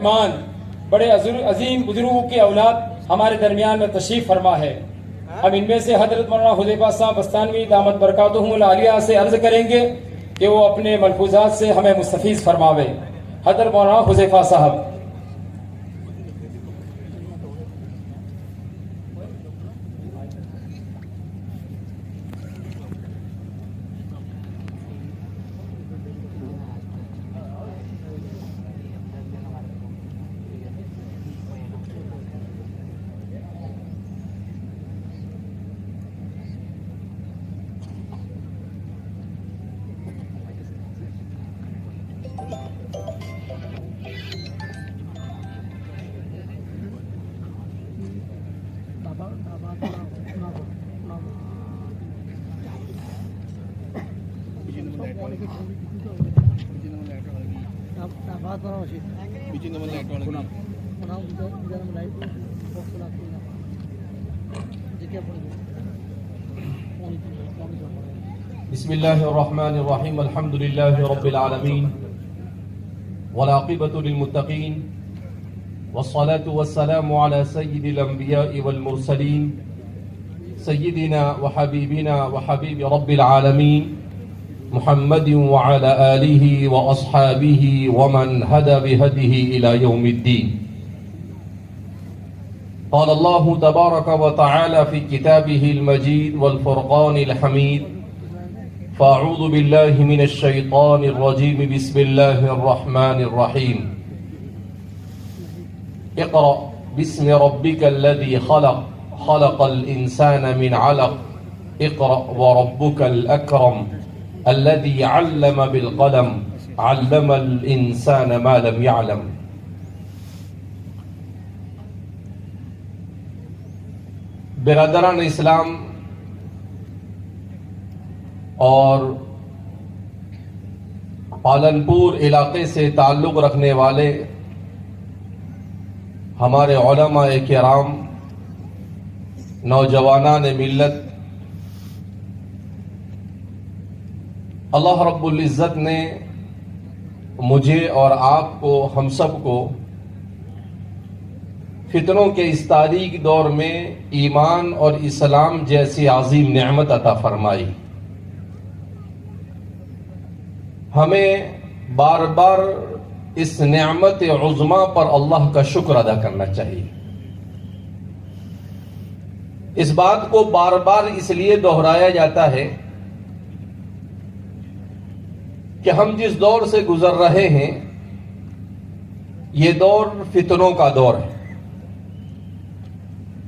مان بڑے عظیم بزرگوں کی اولاد ہمارے درمیان میں تشریف فرما ہے. ہم ان میں سے حضرت مولانا حذیفہ صاحب بستانوی دامت برکاتہم العالیہ سے عرض کریں گے کہ وہ اپنے ملفوظات سے ہمیں مستفیض فرماوے. حضرت مولانا حذیفہ صاحب. بسم الله الرحمن الرحيم. الحمد لله رب العالمين والعاقبة للمتقين والصلاة والسلام على سيد الأنبياء والمرسلين سيدنا وحبيبنا وحبيب رب العالمين محمد وعلى آله وأصحابه ومن هدى بهديه إلى يوم الدين. قال الله تبارك وتعالى في كتابه المجيد والفرقان الحميد: فأعوذ بالله من الشيطان الرجيم بسم الله الرحمن الرحيم. اقرأ باسم ربك الذي خلق خلق الإنسان من علق اقرأ وربك الأكرم الذي علم بالقلم علم الإنسان ما لم يعلم. برادران اسلام اور پالنپور علاقے سے تعلق رکھنے والے ہمارے علماء کرام، نوجوانان ملت، اللہ رب العزت نے مجھے اور آپ کو، ہم سب کو فتنوں کے اس تاریک دور میں ایمان اور اسلام جیسی عظیم نعمت عطا فرمائی. ہمیں بار بار اس نعمت عظمیٰ پر اللہ کا شکر ادا کرنا چاہیے. اس بات کو بار بار اس لیے دہرایا جاتا ہے کہ ہم جس دور سے گزر رہے ہیں یہ دور فتنوں کا دور ہے،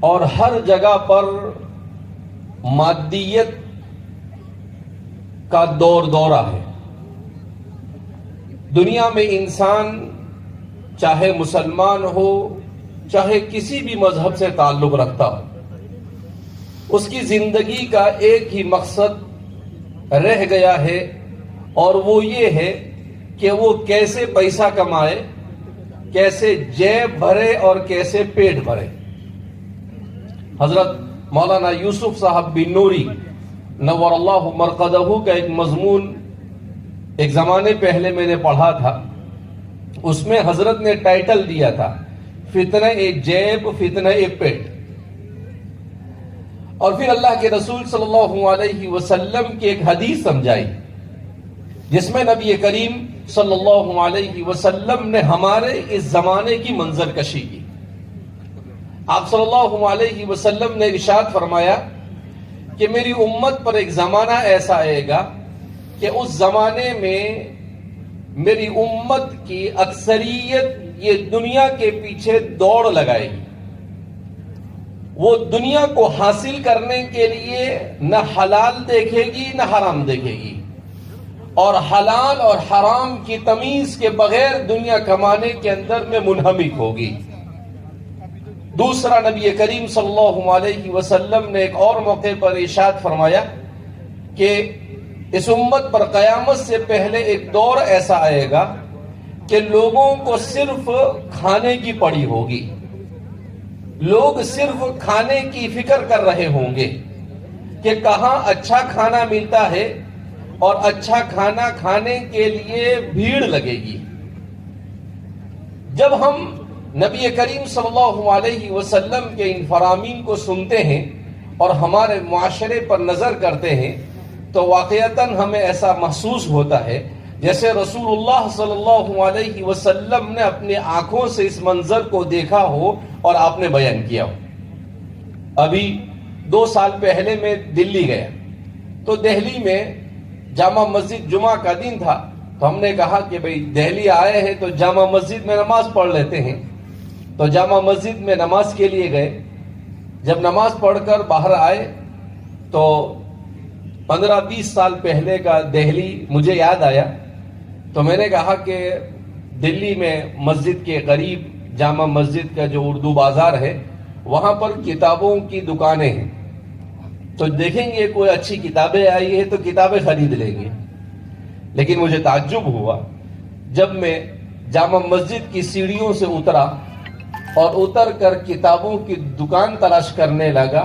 اور ہر جگہ پر مادیت کا دورہ ہے. دنیا میں انسان چاہے مسلمان ہو، چاہے کسی بھی مذہب سے تعلق رکھتا ہو، اس کی زندگی کا ایک ہی مقصد رہ گیا ہے، اور وہ یہ ہے کہ وہ کیسے پیسہ کمائے، کیسے جیب بھرے اور کیسے پیٹ بھرے. حضرت مولانا یوسف صاحب بن نوری نور اللہ مرقدہ کا ایک مضمون ایک زمانے پہلے میں نے پڑھا تھا. اس میں حضرت نے ٹائٹل دیا تھا فتنہ جیب فتنہ پیٹ. اور پھر اللہ کے رسول صلی اللہ علیہ وسلم کی ایک حدیث سمجھائی جس میں نبی کریم صلی اللہ علیہ وسلم نے ہمارے اس زمانے کی منظر کشی کی. آپ صلی اللہ علیہ وسلم نے ارشاد فرمایا کہ میری امت پر ایک زمانہ ایسا آئے گا کہ اس زمانے میں میری امت کی اکثریت یہ دنیا کے پیچھے دوڑ لگائے گی. وہ دنیا کو حاصل کرنے کے لیے نہ حلال دیکھے گی نہ حرام دیکھے گی، اور حلال اور حرام کی تمیز کے بغیر دنیا کمانے کے اندر میں منہمک ہوگی. دوسرا، نبی کریم صلی اللہ علیہ وسلم نے ایک اور موقع پر ارشاد فرمایا کہ اس امت پر قیامت سے پہلے ایک دور ایسا آئے گا کہ لوگوں کو صرف کھانے کی پڑی ہوگی. لوگ صرف کھانے کی فکر کر رہے ہوں گے کہ کہاں اچھا کھانا ملتا ہے، اور اچھا کھانا کھانے کے لیے بھیڑ لگے گی. جب ہم نبی کریم صلی اللہ علیہ وسلم کے ان فرامین کو سنتے ہیں اور ہمارے معاشرے پر نظر کرتے ہیں تو واقعتاً ہمیں ایسا محسوس ہوتا ہے جیسے رسول اللہ صلی اللہ علیہ وسلم نے اپنی آنکھوں سے اس منظر کو دیکھا ہو اور آپ نے بیان کیا ہو۔ ابھی 2 سال پہلے میں دلی گیا تو دہلی میں جامع مسجد جمعہ کا دن تھا، تو ہم نے کہا کہ بھئی دہلی آئے ہیں تو جامع مسجد میں نماز پڑھ لیتے ہیں، تو جامع مسجد میں نماز کے لیے گئے۔ جب نماز پڑھ کر باہر آئے تو 15-20 سال پہلے کا دہلی مجھے یاد آیا، تو میں نے کہا کہ دلی میں مسجد کے قریب جامع مسجد کا جو اردو بازار ہے وہاں پر کتابوں کی دکانیں ہیں، تو دیکھیں گے کوئی اچھی کتابیں آئی ہے تو کتابیں خرید لیں گے۔ لیکن مجھے تعجب ہوا جب میں جامع مسجد کی سیڑھیوں سے اترا اور اتر کر کتابوں کی دکان تلاش کرنے لگا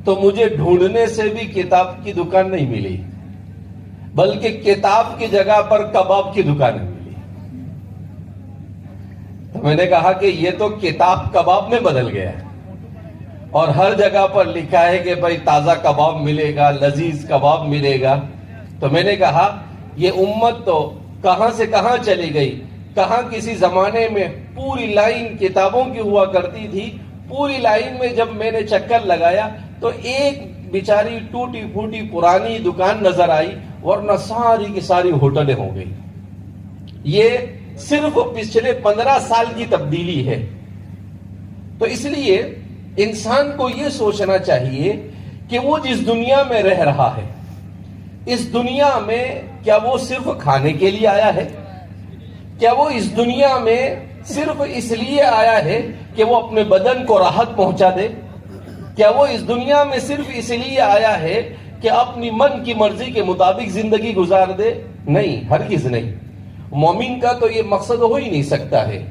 تو مجھے ڈھونڈنے سے بھی کتاب کی دکان نہیں ملی، بلکہ کتاب کی جگہ پر کباب کی دکان ملی۔ تو میں نے کہا کہ یہ تو کتاب کباب میں بدل گیا ہے، اور ہر جگہ پر لکھا ہے کہ بھائی تازہ کباب ملے گا، لذیذ کباب ملے گا۔ تو میں نے کہا یہ امت تو کہاں سے کہاں چلی گئی، کہاں کسی زمانے میں پوری لائن کتابوں کی ہوا کرتی تھی، پوری لائن میں جب میں نے چکر لگایا تو ایک بیچاری ٹوٹی پھوٹی پرانی دکان نظر آئی، ورنہ ساری کی ساری ہوٹلیں ہو گئی۔ یہ صرف پچھلے 15 سال کی تبدیلی ہے۔ تو اس لیے انسان کو یہ سوچنا چاہیے کہ وہ جس دنیا میں رہ رہا ہے، اس دنیا میں کیا وہ صرف کھانے کے لیے آیا ہے؟ کیا وہ اس دنیا میں صرف اس لیے آیا ہے کہ وہ اپنے بدن کو راحت پہنچا دے؟ کیا وہ اس دنیا میں صرف اس لیے آیا ہے کہ اپنی من کی مرضی کے مطابق زندگی گزار دے؟ نہیں، ہرگز نہیں۔ مومن کا تو یہ مقصد ہو ہی نہیں سکتا ہے۔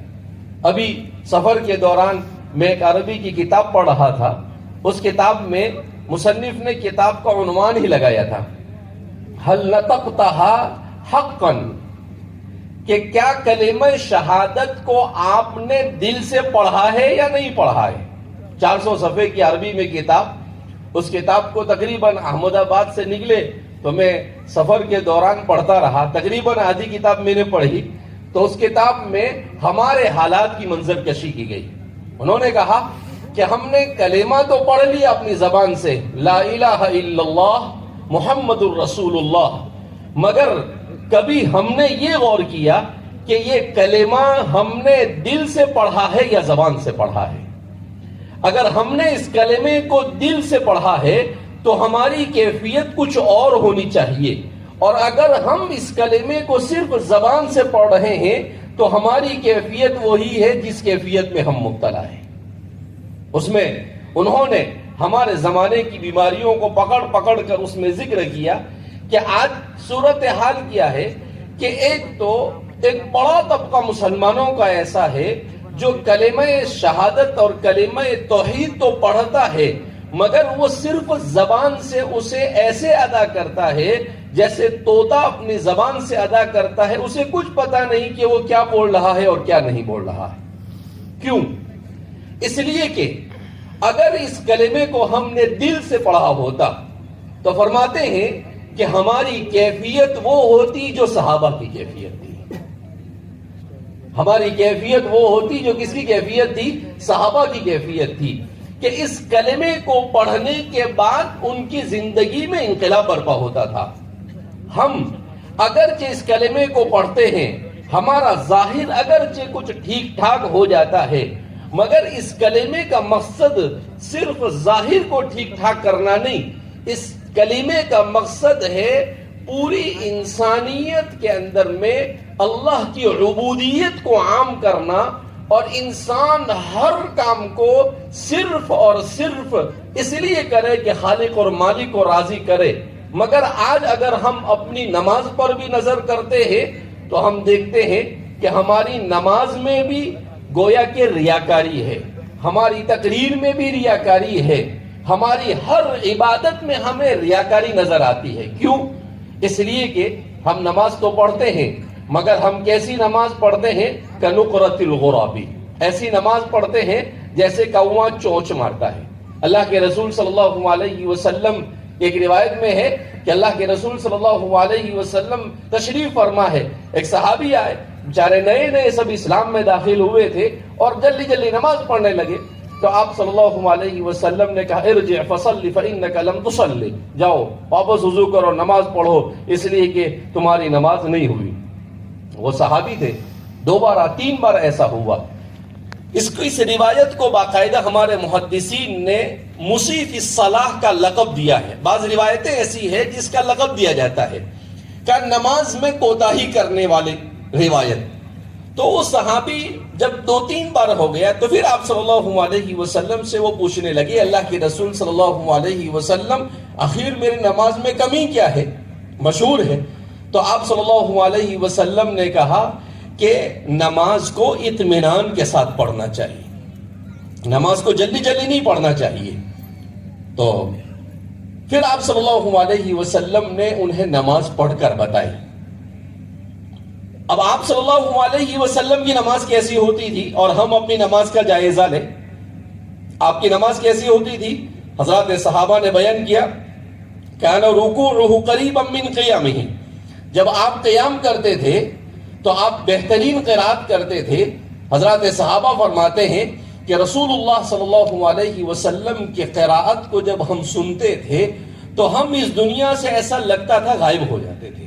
ابھی سفر کے دوران میں ایک عربی کی کتاب پڑھ رہا تھا، اس کتاب میں مصنف نے کتاب کا عنوان ہی لگایا تھا حل نطقتہا حقا، کہ کیا کلمہ شہادت کو آپ نے دل سے پڑھا ہے یا نہیں پڑھا ہے۔ 400 صفحے کی عربی میں کتاب، اس کتاب کو تقریباً احمد آباد سے نکلے تو میں سفر کے دوران پڑھتا رہا، تقریباً آدھی کتاب میں نے پڑھی۔ تو اس کتاب میں ہمارے حالات کی منظر کشی کی گئی۔ انہوں نے کہا کہ ہم نے کلمہ تو پڑھ لیا اپنی زبان سے، لا الہ الا اللہ محمد الرسول اللہ، مگر کبھی ہم نے یہ غور کیا کہ یہ کلمہ ہم نے دل سے پڑھا ہے یا زبان سے پڑھا ہے۔ اگر ہم نے اس کلمے کو دل سے پڑھا ہے تو ہماری کیفیت کچھ اور ہونی چاہیے، اور اگر ہم اس کلمے کو صرف زبان سے پڑھ رہے ہیں تو ہماری کیفیت وہی ہے جس کیفیت میں ہم مبتلا ہیں۔ اس میں انہوں نے ہمارے زمانے کی بیماریوں کو پکڑ پکڑ کر اس میں ذکر کیا کہ آج صورتحال کیا ہے کہ ایک بڑا طبقہ مسلمانوں کا ایسا ہے جو کلمہ شہادت اور کلمہ توحید تو پڑھتا ہے، مگر وہ صرف زبان سے اسے ایسے ادا کرتا ہے جیسے طوطا اپنی زبان سے ادا کرتا ہے، اسے کچھ پتا نہیں کہ وہ کیا بول رہا ہے اور کیا نہیں بول رہا ہے۔ کیوں؟ اس لیے کہ اگر اس کلمے کو ہم نے دل سے پڑھا ہوتا تو فرماتے ہیں کہ ہماری کیفیت وہ ہوتی جو صحابہ کی کیفیت تھی، ہماری کیفیت وہ ہوتی جو کس کی کیفیت تھی؟ صحابہ کی کیفیت تھی، کہ اس کلمے کو پڑھنے کے بعد ان کی زندگی میں انقلاب برپا ہوتا تھا۔ ہم اگرچہ اس کلمے کو پڑھتے ہیں، ہمارا ظاہر اگرچہ کچھ ٹھیک ٹھاک ہو جاتا ہے، مگر اس کلمے کا مقصد صرف ظاہر کو ٹھیک ٹھاک کرنا نہیں، اس کلمے کا مقصد ہے پوری انسانیت کے اندر میں اللہ کی عبودیت کو عام کرنا، اور انسان ہر کام کو صرف اور صرف اس لیے کرے کہ خالق اور مالک کو راضی کرے۔ مگر آج اگر ہم اپنی نماز پر بھی نظر کرتے ہیں تو ہم دیکھتے ہیں کہ ہماری نماز میں بھی گویا کہ ریاکاری ہے، ہماری تقریر میں بھی ریاکاری ہے، ہماری ہر عبادت میں ہمیں ریاکاری نظر آتی ہے۔ کیوں؟ اس لیے کہ ہم نماز تو پڑھتے ہیں مگر ہم کیسی نماز پڑھتے ہیں کنقرۃ الغراب، ایسی نماز پڑھتے ہیں جیسے کوا چونچ مارتا ہے۔ اللہ کے رسول صلی اللہ علیہ وسلم، ایک روایت میں ہے کہ اللہ کے رسول صلی اللہ علیہ وسلم تشریف فرما ہے، ایک صحابی آئے، بیچارے نئے نئے سب اسلام میں داخل ہوئے تھے اور جلدی جلدی نماز پڑھنے لگے، تو آپ صلی اللہ علیہ وسلم نے کہا ارجع فصلی فإنک لم تصلی، جاؤ واپس وضو کرو، نماز پڑھو، اس لیے کہ تمہاری نماز نہیں ہوئی۔ وہ صحابی تھے، 2 بار 3 بار ایسا ہوا۔ اس روایت کو باقاعدہ ہمارے محدثین نے مسیء الصلاۃ کا لقب دیا ہے۔ بعض روایتیں ایسی ہے جس کا لقب دیا جاتا ہے کہ نماز میں کوتاہی کرنے والے روایت۔ تو وہ صحابی جب 2-3 بار ہو گیا تو پھر آپ صلی اللہ علیہ وسلم سے وہ پوچھنے لگے، اللہ کے رسول صلی اللہ علیہ وسلم آخر میری نماز میں کمی کیا ہے، مشہور ہے؟ تو آپ صلی اللہ علیہ وسلم نے کہا کہ نماز کو اطمینان کے ساتھ پڑھنا چاہیے، نماز کو جلدی جلدی نہیں پڑھنا چاہیے۔ تو پھر آپ صلی اللہ علیہ وسلم نے انہیں نماز پڑھ کر بتائی۔ اب آپ صلی اللہ علیہ وسلم کی نماز کیسی ہوتی تھی اور ہم اپنی نماز کا جائزہ لیں۔ آپ کی نماز کیسی ہوتی تھی؟ حضرات صحابہ نے بیان کیا، کان رکوعہ قریبا من قیامہ، جب آپ قیام کرتے تھے تو آپ بہترین قرات کرتے تھے۔ حضرات صحابہ فرماتے ہیں کہ رسول اللہ صلی اللہ علیہ وسلم کی قراءت کو جب ہم سنتے تھے تو ہم اس دنیا سے ایسا لگتا تھا غائب ہو جاتے تھے،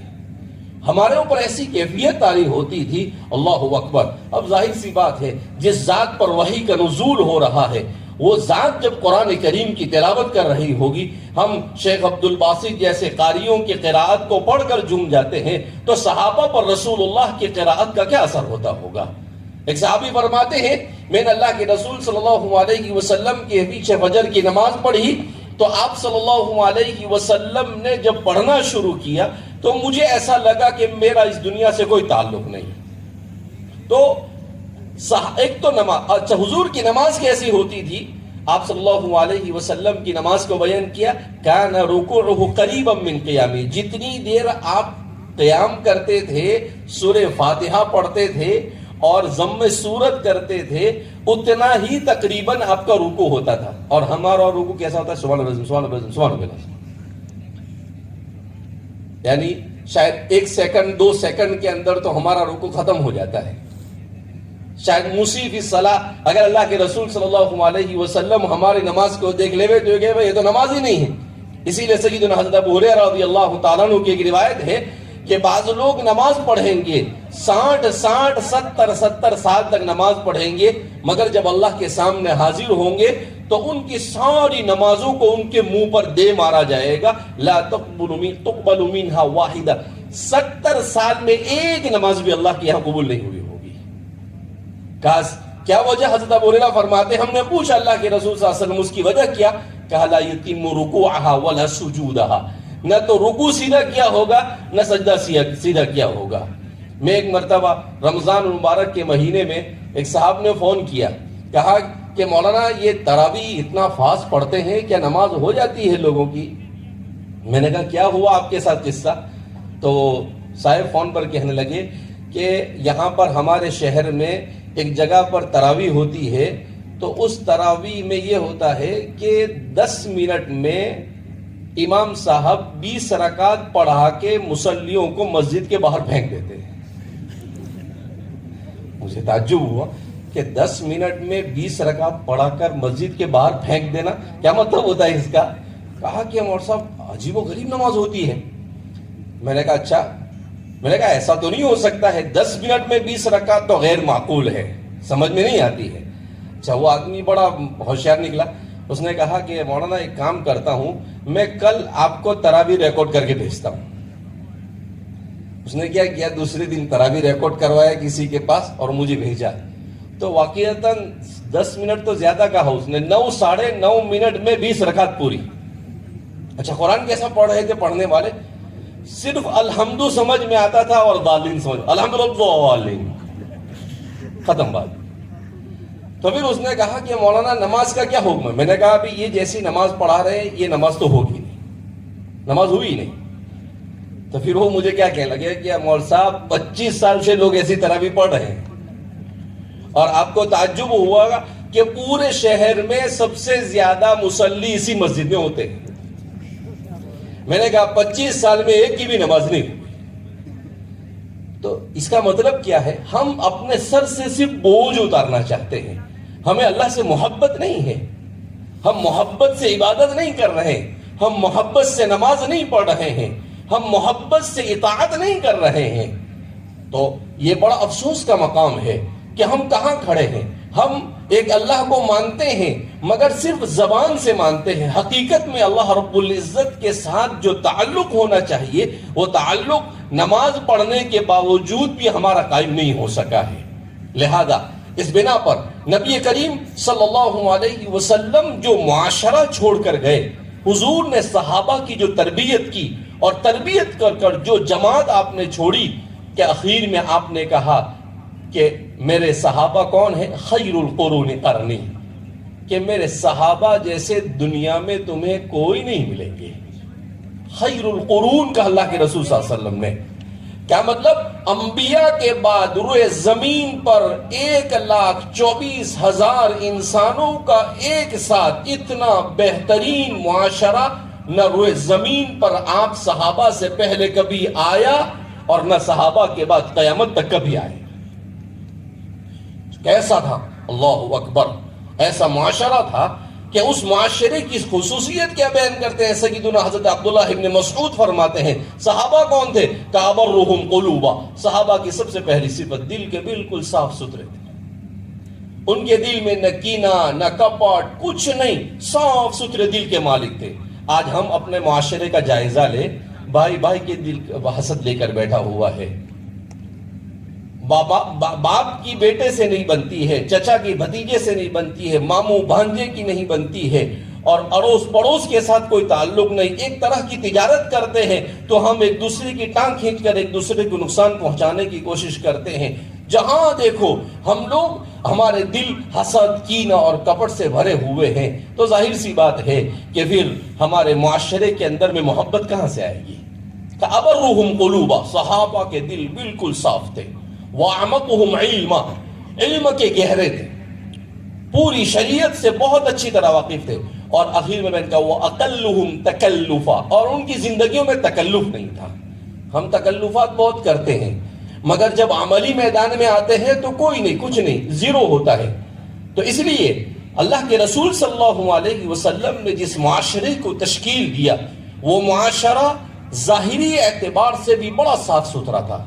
ہمارے اوپر ایسی کیفیت طاری ہوتی تھی، اللہ اکبر۔ اب ظاہر سی بات ہے جس ذات پر وحی کا نزول ہو رہا ہے وہ ذات جب قرآن کریم کی تلاوت کر رہی ہوگی، ہم شیخ عبد الباسط جیسے قاریوں کی قراءت کو پڑھ کر جھوم جاتے ہیں، تو صحابہ پر رسول اللہ کی قراءت کا کیا اثر ہوتا ہوگا؟ ایک صحابی فرماتے ہیں میں نے اللہ کے رسول صلی اللہ علیہ وسلم کے پیچھے فجر کی نماز پڑھی تو آپ صلی اللہ علیہ وسلم نے جب پڑھنا شروع کیا تو مجھے ایسا لگا کہ میرا اس دنیا سے کوئی تعلق نہیں۔ تو ایک تو نماز، اچھا حضور کی نماز کیسی ہوتی تھی؟ آپ صلی اللہ علیہ وسلم کی نماز کو بیان کیا، کان رکوعہ قریبا من قیامہ، جتنی دیر آپ قیام کرتے تھے، سورہ فاتحہ پڑھتے تھے اور ضم سورت کرتے تھے، اتنا ہی تقریباً آپ کا رکوع ہوتا تھا۔ اور ہمارا رکوع کیسا ہوتا ہے؟ سبحان اللہ سبحان اللہ سبحان اللہ، یعنی شاید 1 سیکنڈ 2 سیکنڈ کے اندر تو ہمارا رکوع ختم ہو جاتا ہے۔ شاید مسیء الصلاۃ، اگر اللہ کے رسول صلی اللہ علیہ وسلم ہماری نماز کو دیکھ لے تو یہ تو نماز ہی نہیں ہے۔ اسی لیے سیدنا حضرت ابو ہریرہ رضی اللہ تعالیٰ عنہ کی ایک روایت ہے کہ بعض لوگ نماز پڑھیں گے 60 70 سال تک نماز پڑھیں گے، مگر جب اللہ کے سامنے حاضر ہوں گے تو ان کی ساری نمازوں کو ان کے منہ پر دے مارا جائے گا، لا تقبل منها واحدہ، 70 سال میں ایک نماز بھی اللہ کے یہاں قبول نہیں ہوئی ہوگی۔ کیا وجہ؟ حضرت ابو ہریرہ فرماتے ہم نے پوچھا اللہ کے رسول صلی اللہ علیہ وسلم اس کی وجہ کیا؟ کہا لا یتم رکوعہا ولا سجودہا، نہ تو رکوع سیدھا کیا ہوگا نہ سجدہ سیدھا کیا ہوگا۔ میں ایک مرتبہ رمضان المبارک کے مہینے میں ایک صاحب نے فون کیا، کہا کہ مولانا یہ تراویح اتنا فاسٹ پڑھتے ہیں، کیا نماز ہو جاتی ہے لوگوں کی؟ میں نے کہا کیا ہوا آپ کے ساتھ قصہ؟ تو صاحب فون پر کہنے لگے کہ یہاں پر ہمارے شہر میں ایک جگہ پر تراویح ہوتی ہے، تو اس تراویح میں یہ ہوتا ہے کہ 10 منٹ میں امام صاحب 20 رکعت پڑھا کے مصلیوں کو مسجد کے باہر پھینک دیتے ہیں۔ مجھے تعجب ہوا کہ 10 منٹ میں 20 رکعت پڑھا کر مسجد کے باہر پھینک دینا کیا مطلب ہوتا ہے اس کا؟ کہا کہ مولوی صاحب عجیب و غریب نماز ہوتی ہے۔ میں نے کہا اچھا، میں نے کہا ایسا تو نہیں ہو سکتا ہے، 10 منٹ میں 20 رکعت تو غیر معقول ہے، سمجھ میں نہیں آتی ہے۔ اچھا وہ آدمی بڑا ہوشیار نکلا، اس نے کہا کہ مولانا ایک کام کرتا ہوں، میں کل آپ کو تراویح ریکارڈ کر کے بھیجتا ہوں۔ اس نے کیا کیا، دوسرے دن تراویح ریکارڈ کروایا کسی کے پاس اور مجھے بھیجا، تو واقعتاً 10 منٹ تو زیادہ کہا اس نے، 9 ساڑھے 9 منٹ میں 20 رکعت پوری۔ اچھا قرآن کیسا پڑھ رہے تھے پڑھنے والے؟ صرف الحمدو سمجھ میں آتا تھا اور ضالین سمجھ، الحمدللہ، ختم بات۔ تو پھر اس نے کہا کہ مولانا نماز کا کیا حکم ہے؟ میں نے کہا ابھی یہ جیسی نماز پڑھا رہے ہیں یہ نماز تو ہوگی نہیں، نماز ہوئی نہیں۔ تو پھر وہ مجھے کیا کہنے لگے کہ مول صاحب 25 سال سے لوگ ایسی طرح بھی پڑھ رہے ہیں، اور آپ کو تعجب ہوا گا کہ پورے شہر میں سب سے زیادہ مصلی اسی مسجد میں ہوتے ہیں۔ میں نے کہا 25 سال میں ایک کی بھی نماز نہیں۔ تو اس کا مطلب کیا ہے؟ ہم اپنے سر سے صرف بوجھ اتارنا چاہتے ہیں، ہمیں اللہ سے محبت نہیں ہے، ہم محبت سے عبادت نہیں کر رہے، ہم محبت سے نماز نہیں پڑھ رہے ہیں، ہم محبت سے اطاعت نہیں کر رہے ہیں۔ تو یہ بڑا افسوس کا مقام ہے کہ ہم کہاں کھڑے ہیں۔ ہم ایک اللہ کو مانتے ہیں مگر صرف زبان سے مانتے ہیں، حقیقت میں اللہ رب العزت کے ساتھ جو تعلق ہونا چاہیے وہ تعلق نماز پڑھنے کے باوجود بھی ہمارا قائم نہیں ہو سکا ہے۔ لہذا اس بنا پر نبی کریم صلی اللہ علیہ وسلم جو معاشرہ چھوڑ کر گئے، حضور نے صحابہ کی جو تربیت کی اور تربیت کر کر جو جماعت آپ نے چھوڑی، کہ اخیر میں آپ نے کہا کہ میرے صحابہ کون ہیں؟ خیر القرون قرنی، کہ میرے صحابہ جیسے دنیا میں تمہیں کوئی نہیں ملیں گے۔ خیر القرون کا اللہ کے رسول صلی اللہ علیہ وسلم نے کیا مطلب؟ انبیاء کے بعد روئے زمین پر 1,24,000 انسانوں کا ایک ساتھ اتنا بہترین معاشرہ نہ روئے زمین پر آپ صحابہ سے پہلے کبھی آیا اور نہ صحابہ کے بعد قیامت تک کبھی آئے۔ کیسا تھا؟ اللہ اکبر! ایسا معاشرہ تھا کہ اس معاشرے کی خصوصیت کیا بیان کرتے ہیں سیدنا حضرت عبداللہ ابن مسعود فرماتے ہیں صحابہ کون تھے؟ کابرہم قلوبا، صحابہ کی سب سے پہلی صفت دل کے بالکل صاف ستھرے تھے، ان کے دل میں نہ کینہ نہ کپٹ کچھ نہیں، صاف ستھرے دل کے مالک تھے۔ آج ہم اپنے معاشرے کا جائزہ لیں، بھائی بھائی کے دل حسد لے کر بیٹھا ہوا ہے، باپ کی بیٹے سے نہیں بنتی ہے، چچا کی بھتیجے سے نہیں بنتی ہے، ماموں بھانجے کی نہیں بنتی ہے، اور اڑوس پڑوس کے ساتھ کوئی تعلق نہیں، ایک طرح کی تجارت کرتے ہیں تو ہم ایک دوسرے کی ٹانگ کھینچ کر ایک دوسرے کو نقصان پہنچانے کی کوشش کرتے ہیں۔ جہاں دیکھو ہم لوگ، ہمارے دل حسد کینہ اور کپٹ سے بھرے ہوئے ہیں، تو ظاہر سی بات ہے کہ پھر ہمارے معاشرے کے اندر میں محبت کہاں سے آئے گی؟ ابرہم قلوبا، صحابہ کے دل بالکل صاف تھے، وَعَمَقُهُمْ عِلْمًا، علم کے گہرے تھے، پوری شریعت سے بہت اچھی طرح واقف تھے، اور آخر میں نے کہا وَأَقَلُّهُمْ تَكَلُّفًا، اور ان کی زندگیوں میں تکلف نہیں تھا۔ ہم تکلفات بہت کرتے ہیں مگر جب عملی میدان میں آتے ہیں تو کوئی نہیں، کچھ نہیں، زیرو ہوتا ہے۔ تو اس لیے اللہ کے رسول صلی اللہ علیہ وسلم نے جس معاشرے کو تشکیل دیا وہ معاشرہ ظاہری اعتبار سے بھی بڑا صاف ستھرا تھا۔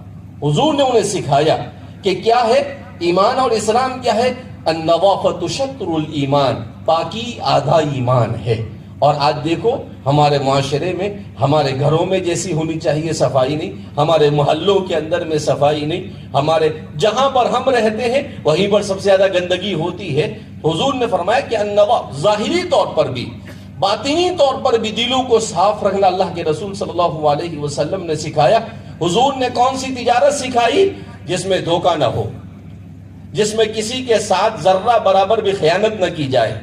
حضور نے انہیں سکھایا کہ کیا ہے ایمان اور اسلام، کیا ہے؟ النظافۃ شطر الایمان، پاکی آدھا ایمان ہے۔ اور آج دیکھو ہمارے معاشرے میں، ہمارے گھروں میں جیسی ہونی چاہیے صفائی نہیں، ہمارے محلوں کے اندر میں صفائی نہیں، ہمارے جہاں پر ہم رہتے ہیں وہیں پر سب سے زیادہ گندگی ہوتی ہے۔ حضور نے فرمایا کہ النظافۃ، ظاہری طور پر بھی باطنی طور پر بھی دلوں کو صاف رکھنا اللہ کے رسول صلی اللہ علیہ وسلم نے سکھایا۔ حضور نے کون سی تجارت سکھائی؟ جس میں دھوکہ نہ ہو، جس میں کسی کے ساتھ ذرہ برابر بھی خیانت نہ کی جائے،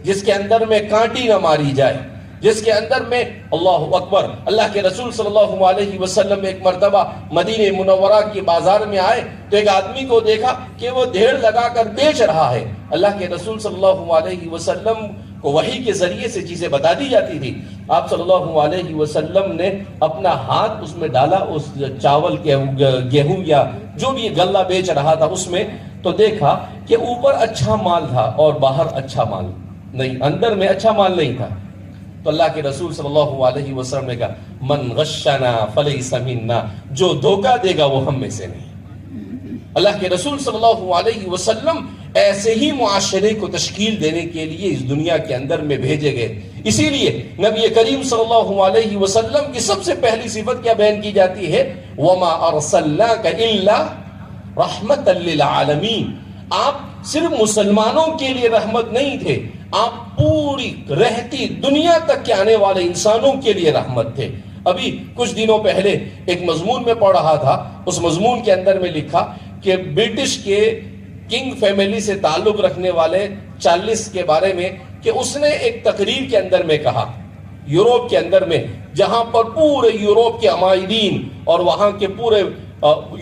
جس کے اندر میں کانٹی نہ ماری جائے، جس کے اندر میں اللہ اکبر، اللہ کے رسول صلی اللہ علیہ وسلم ایک مرتبہ مدینہ منورہ کی بازار میں آئے تو ایک آدمی کو دیکھا کہ وہ ڈھیر لگا کر بیچ رہا ہے۔ اللہ کے رسول صلی اللہ علیہ وسلم کو وحی کے ذریعے سے چیزیں بتا دی جاتی تھی۔ آپ صلی اللہ علیہ وسلم نے اپنا ہاتھ اس میں ڈالا، اس چاول کے گیہوں یا جو بھی غلہ بیچ رہا تھا اس میں، تو دیکھا کہ اوپر اچھا مال تھا اور باہر اچھا مال نہیں، اندر میں اچھا مال نہیں تھا۔ تو اللہ کے رسول صلی اللہ علیہ وسلم نے کہا من غشنا فلیس منا، جو دھوکہ دے گا وہ ہم میں سے نہیں۔ اللہ کے رسول صلی اللہ علیہ وسلم ایسے ہی معاشرے کو تشکیل دینے کے لیے اس دنیا کے اندر میں بھیجے گئے۔ اسی لیے نبی کریم صلی اللہ علیہ وسلم کی سب سے پہلی صفت کیا بیان کی جاتی ہے؟ وَمَا أَرْسَلْنَاكَ إِلَّا رَحْمَةً لِّلْعَالَمِينَ، آپ صرف مسلمانوں کے لیے رحمت نہیں تھے، آپ پوری رہتی دنیا تک کے آنے والے انسانوں کے لیے رحمت تھے۔ ابھی کچھ دنوں پہلے ایک مضمون میں پڑھ رہا تھا، اس مضمون کے اندر میں لکھا کہ برٹش کے کنگ فیملی سے تعلق رکھنے والے چارلس کے بارے میں، کہ اس نے ایک تقریر کے اندر میں کہا یوروپ کے اندر میں جہاں پر پورے یوروپ کے عمائدین اور وہاں کے پورے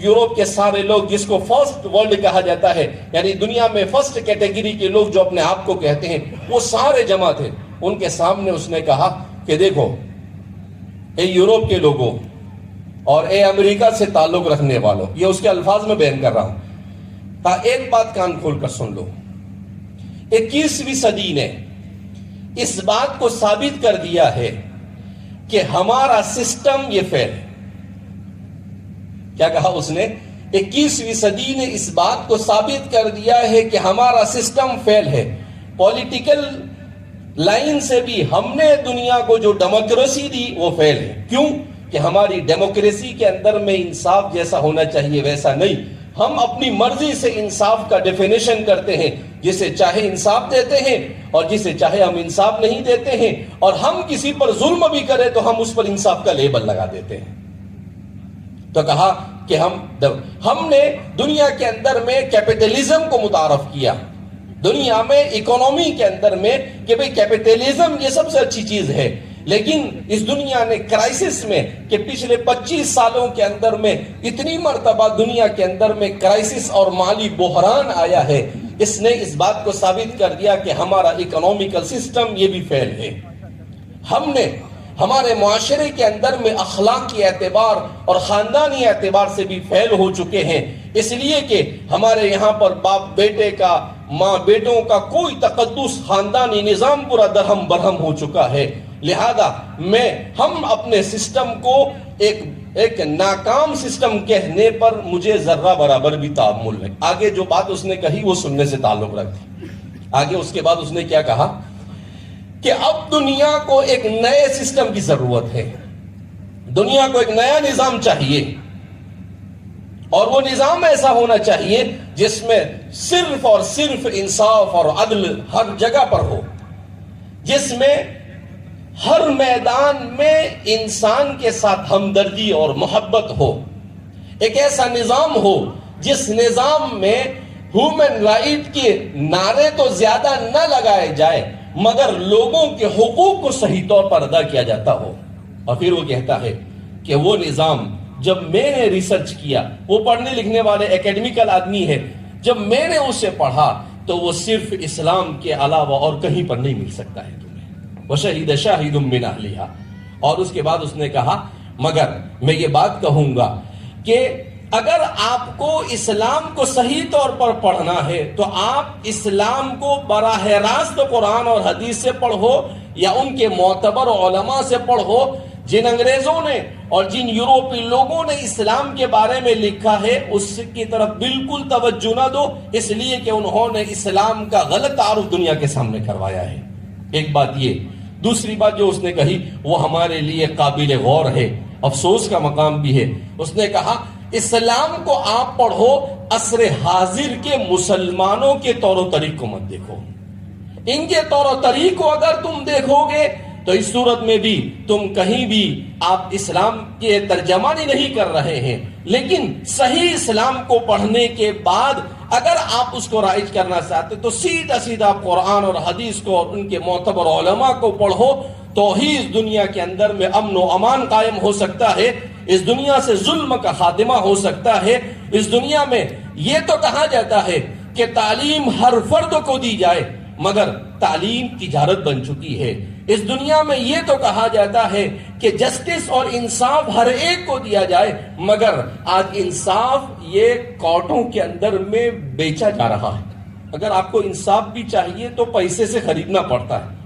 یوروپ کے سارے لوگ، جس کو فرسٹ ورلڈ کہا جاتا ہے، یعنی دنیا میں فرسٹ کیٹیگری کے لوگ جو اپنے آپ کو کہتے ہیں، وہ سارے جمع تھے. ان کے سامنے اس نے کہا کہ دیکھو اے یوروپ کے لوگوں اور اے امریکہ سے تعلق رکھنے والوں، یہ اس کے الفاظ میں بیان کر رہا ہوں، ایک بات کان کھول کر سن لو. 21ویں صدی نے اس بات کو ثابت کر دیا ہے کہ ہمارا سسٹم یہ فیل ہے. کیا کہا اس نے؟ 21ویں صدی نے اس بات کو ثابت کر دیا ہے کہ ہمارا سسٹم فیل ہے. پولیٹیکل لائن سے بھی ہم نے دنیا کو جو ڈیموکریسی دی وہ فیل ہے. کیوں؟ کہ ہماری ڈیموکریسی کے اندر میں انصاف جیسا ہونا چاہیے ویسا نہیں. ہم اپنی مرضی سے انصاف کا ڈیفینیشن کرتے ہیں، جسے چاہے انصاف دیتے ہیں اور جسے چاہے ہم انصاف نہیں دیتے ہیں، اور ہم کسی پر ظلم بھی کریں تو ہم اس پر انصاف کا لیبل لگا دیتے ہیں. تو کہا کہ ہم نے دنیا کے اندر میں کیپٹلزم کو متعارف کیا، دنیا میں اکانومی کے اندر میں کہ بھئی کیپٹلزم یہ سب سے اچھی چیز ہے. لیکن اس دنیا نے کرائسس میں کہ پچھلے 25 سالوں کے اندر میں اتنی مرتبہ دنیا کے اندر میں کرائسس اور مالی بحران آیا ہے، اس نے اس بات کو ثابت کر دیا کہ ہمارا اکنامیکل سسٹم یہ بھی فیل ہے. ہم نے ہمارے معاشرے کے اندر میں اخلاقی اعتبار اور خاندانی اعتبار سے بھی فیل ہو چکے ہیں، اس لیے کہ ہمارے یہاں پر باپ بیٹے کا، ماں بیٹوں کا کوئی تقدس، خاندانی نظام پورا درہم برہم ہو چکا ہے. لہذا ہم اپنے سسٹم کو ایک ناکام سسٹم کہنے پر مجھے ذرہ برابر بھی تعامل ہے. آگے جو بات اس نے کہی وہ سننے سے تعلق رکھتی. آگے اس کے بعد اس نے کیا کہا کہ اب دنیا کو ایک نئے سسٹم کی ضرورت ہے، دنیا کو ایک نیا نظام چاہیے، اور وہ نظام ایسا ہونا چاہیے جس میں صرف اور صرف انصاف اور عدل ہر جگہ پر ہو، جس میں ہر میدان میں انسان کے ساتھ ہمدردی اور محبت ہو. ایک ایسا نظام ہو جس نظام میں ہیومن رائٹ کے نعرے تو زیادہ نہ لگائے جائے مگر لوگوں کے حقوق کو صحیح طور پر ادا کیا جاتا ہو. اور پھر وہ کہتا ہے کہ وہ نظام، جب میں نے ریسرچ کیا، وہ پڑھنے لکھنے والے اکیڈمیکل آدمی ہے، جب میں نے اسے پڑھا تو وہ صرف اسلام کے علاوہ اور کہیں پر نہیں مل سکتا ہے. وَشَهِدَ شَاهِدٌ مِّنْ أَهْلِهَا. اور اس کے بعد اس نے کہا مگر میں یہ بات کہوں گا کہ اگر آپ کو اسلام کو صحیح طور پر پڑھنا ہے تو آپ اسلام کو براہ راست قرآن اور حدیث سے پڑھو یا ان کے معتبر علماء سے پڑھو. جن انگریزوں نے اور جن یوروپی لوگوں نے اسلام کے بارے میں لکھا ہے اس کی طرف بالکل توجہ نہ دو، اس لیے کہ انہوں نے اسلام کا غلط تعارف دنیا کے سامنے کروایا ہے. ایک بات یہ. دوسری بات جو اس نے کہی وہ ہمارے لیے قابل غور ہے، افسوس کا مقام بھی ہے. اس نے کہا اسلام کو آپ پڑھو، عصر حاضر کے مسلمانوں کے طور و طریق کو مت دیکھو. ان کے طور و طریق کو اگر تم دیکھو گے تو اس صورت میں بھی تم کہیں بھی آپ اسلام کے ترجمانی نہیں کر رہے ہیں. لیکن صحیح اسلام کو پڑھنے کے بعد اگر آپ اس کو رائج کرنا چاہتے تو سیدھا سیدھا قرآن اور حدیث کو اور ان کے معتبر علماء کو پڑھو، تو ہی اس دنیا کے اندر میں امن و امان قائم ہو سکتا ہے، اس دنیا سے ظلم کا خاتمہ ہو سکتا ہے. اس دنیا میں یہ تو کہا جاتا ہے کہ تعلیم ہر فرد کو دی جائے مگر تعلیم تجارت بن چکی ہے. اس دنیا میں یہ تو کہا جاتا ہے کہ جسٹس اور انصاف ہر ایک کو دیا جائے مگر آج انصاف یہ کورٹوں کے اندر میں بیچا جا رہا ہے. اگر آپ کو انصاف بھی چاہیے تو پیسے سے خریدنا پڑتا ہے،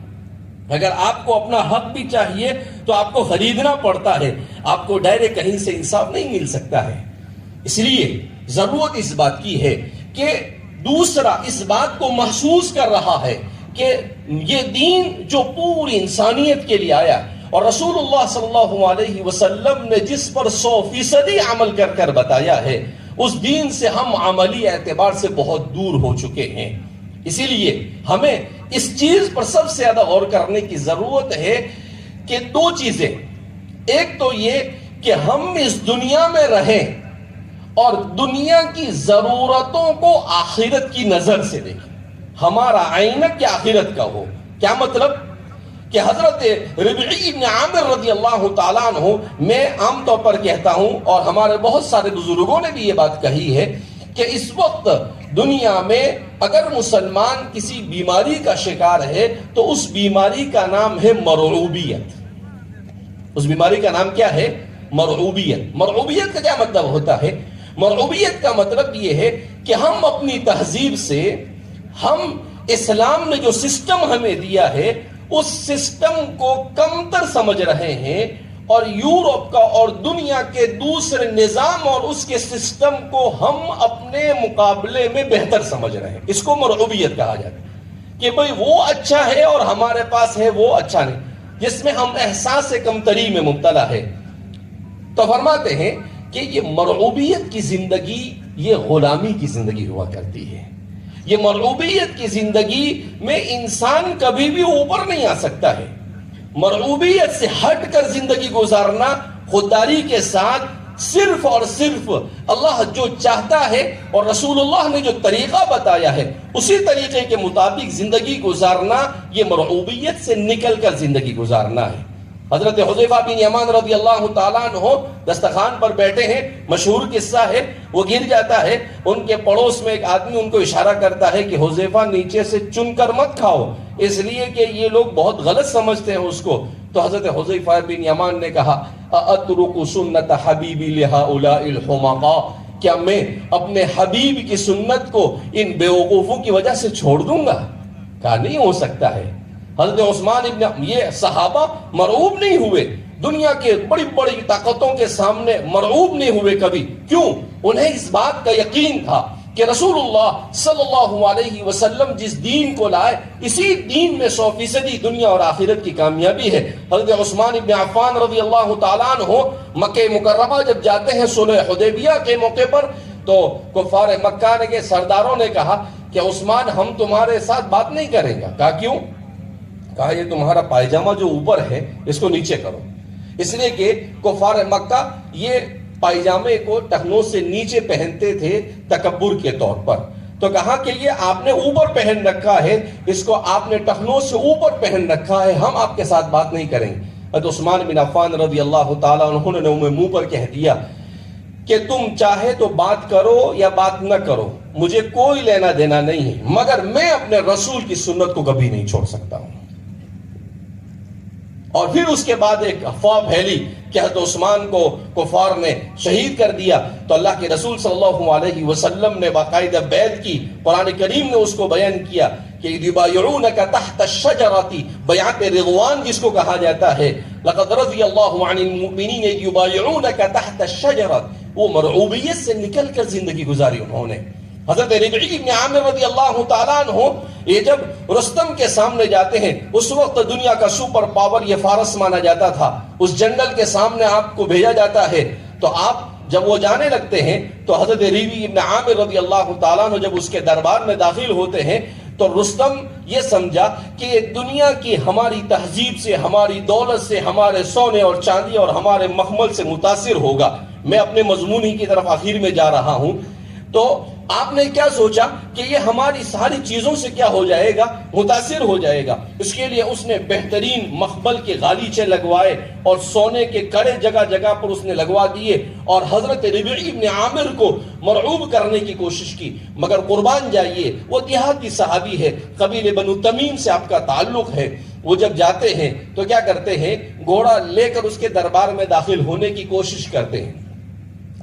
اگر آپ کو اپنا حق بھی چاہیے تو آپ کو خریدنا پڑتا ہے، آپ کو ڈائریکٹ کہیں سے انصاف نہیں مل سکتا ہے. اس لیے ضرورت اس بات کی ہے کہ دوسرا اس بات کو محسوس کر رہا ہے کہ یہ دین جو پوری انسانیت کے لیے آیا اور رسول اللہ صلی اللہ علیہ وسلم نے جس پر 100% عمل کر بتایا ہے، اس دین سے ہم عملی اعتبار سے بہت دور ہو چکے ہیں. اسی لیے ہمیں اس چیز پر سب سے زیادہ غور کرنے کی ضرورت ہے کہ دو چیزیں. ایک تو یہ کہ ہم اس دنیا میں رہیں اور دنیا کی ضرورتوں کو آخرت کی نظر سے دیکھیں. ہمارا آئینہ کیا آخرت کا ہو. کیا مطلب کہ حضرت ربعی بن عامر رضی اللہ تعالیٰ عنہ، میں عام طور پر کہتا ہوں اور ہمارے بہت سارے بزرگوں نے بھی یہ بات کہی ہے کہ اس وقت دنیا میں اگر مسلمان کسی بیماری کا شکار ہے تو اس بیماری کا نام ہے مرعوبیت. اس بیماری کا نام کیا ہے؟ مرعوبیت. مرعوبیت کا کیا مطلب ہوتا ہے؟ مرعوبیت کا مطلب یہ ہے کہ ہم اپنی تہذیب سے، ہم اسلام نے جو سسٹم ہمیں دیا ہے اس سسٹم کو کمتر سمجھ رہے ہیں، اور یورپ کا اور دنیا کے دوسرے نظام اور اس کے سسٹم کو ہم اپنے مقابلے میں بہتر سمجھ رہے ہیں. اس کو مرعوبیت کہا جاتا ہے کہ بھئی وہ اچھا ہے اور ہمارے پاس ہے وہ اچھا نہیں، جس میں ہم احساس کمتری میں مبتلا ہے. تو فرماتے ہیں کہ یہ مرعوبیت کی زندگی یہ غلامی کی زندگی ہوا کرتی ہے. یہ مرعوبیت کی زندگی میں انسان کبھی بھی اوپر نہیں آ سکتا ہے. مرعوبیت سے ہٹ کر زندگی گزارنا خودداری کے ساتھ صرف اور صرف اللہ جو چاہتا ہے اور رسول اللہ نے جو طریقہ بتایا ہے اسی طریقے کے مطابق زندگی گزارنا، یہ مرعوبیت سے نکل کر زندگی گزارنا ہے. حضرت حذیفہ بن یمان رضی اللہ تعالیٰ عنہ دسترخوان پر بیٹھے ہیں، مشہور قصہ ہے، وہ گر جاتا ہے، ان کے پڑوس میں ایک آدمی ان کو اشارہ کرتا ہے کہ حذیفہ نیچے سے چن کر مت کھاؤ، اس لیے کہ یہ لوگ بہت غلط سمجھتے ہیں اس کو. تو حضرت حذیفہ بن یمان نے کہا اَأَتْرُكُ سُنَّةَ حَبِيبِ لِهَؤُلَاءِ الْحُمَقَاءِ، کیا میں اپنے حبیب کی سنت کو ان بیوقوفوں کی وجہ سے چھوڑ دوں گا؟ کہا نہیں ہو سکتا ہے. حضرت عثمان ابن، یہ صحابہ مرعوب نہیں ہوئے، دنیا کے بڑی بڑی طاقتوں کے سامنے مرعوب نہیں ہوئے کبھی. کیوں؟ انہیں اس بات کا یقین تھا کہ رسول اللہ صلی اللہ علیہ وسلم جس دین کو لائے اسی دین میں 100% دنیا اور آخرت کی کامیابی ہے. حضرت عثمان ابن عفان رضی اللہ تعالیٰ عنہ مکہ مکرمہ جب جاتے ہیں صلح حدیبیہ کے موقع پر، تو کفار مکہ کے سرداروں نے کہا کہ عثمان ہم تمہارے ساتھ بات نہیں کریں گے. کہا کیوں؟ کہا یہ تمہارا پائجامہ جو اوپر ہے اس کو نیچے کرو. اس لیے کہ کفار مکہ یہ پائجامے کو ٹخنوں سے نیچے پہنتے تھے تکبر کے طور پر. تو کہا کہ یہ آپ نے اوپر پہن رکھا ہے، اس کو آپ نے ٹخنوں سے اوپر پہن رکھا ہے، ہم آپ کے ساتھ بات نہیں کریں گے. حضرت عثمان بن عفان رضی اللہ تعالیٰ عنہ نے منہ پر کہہ دیا کہ تم چاہے تو بات کرو یا بات نہ کرو، مجھے کوئی لینا دینا نہیں ہے، مگر میں اپنے رسول کی سنت کو کبھی نہیں چھوڑ سکتا ہوں. اور پھر اس کے بعد ایک افواہ پھیلی کہ حضرت عثمان کو کفار نے شہید کر دیا. تو اللہ کے رسول صلی اللہ علیہ وسلم نے باقاعدہ بیعت کی، قرآن کریم نے اس کو بیان کیا کہ یبایعونک تحت الشجرۃ، بیعت رضوان جس کو کہا جاتا ہے، لقد رضی اللہ عن المؤمنین یبایعونک تحت الشجرۃ. وہ مرعوبیت سے نکل کر زندگی گزاری انہوں نے. حضرت ربعی بن عامر رضی اللہ تعالیٰ عنہ یہ جب رستم کے سامنے جاتے ہیں، اس وقت دنیا کا سپر پاور یہ فارس مانا جاتا تھا، اس جنگل کے سامنے آپ کو بھیجا جاتا ہے، تو آپ جب وہ جانے لگتے ہیں تو حضرت ربعی بن عامر رضی اللہ تعالیٰ عنہ جب اس کے دربار میں داخل ہوتے ہیں تو رستم یہ سمجھا کہ یہ دنیا کی ہماری تہذیب سے، ہماری دولت سے، ہمارے سونے اور چاندی اور ہمارے مخمل سے متاثر ہوگا، میں اپنے مضمون ہی کی طرف آخر میں جا رہا ہوں. تو آپ نے کیا سوچا کہ یہ ہماری ساری چیزوں سے کیا ہو جائے گا؟ متاثر ہو جائے گا. اس کے لیے اس نے بہترین مخمل کے غالیچے لگوائے اور سونے کے کڑے جگہ جگہ پر اس نے لگوا دیے اور حضرت ربعی بن عامر کو مرعوب کرنے کی کوشش کی. مگر قربان جائیے وہ دیہاتی صحابی ہے، قبیلے بنو تمیم سے آپ کا تعلق ہے. وہ جب جاتے ہیں تو کیا کرتے ہیں؟ گھوڑا لے کر اس کے دربار میں داخل ہونے کی کوشش کرتے ہیں.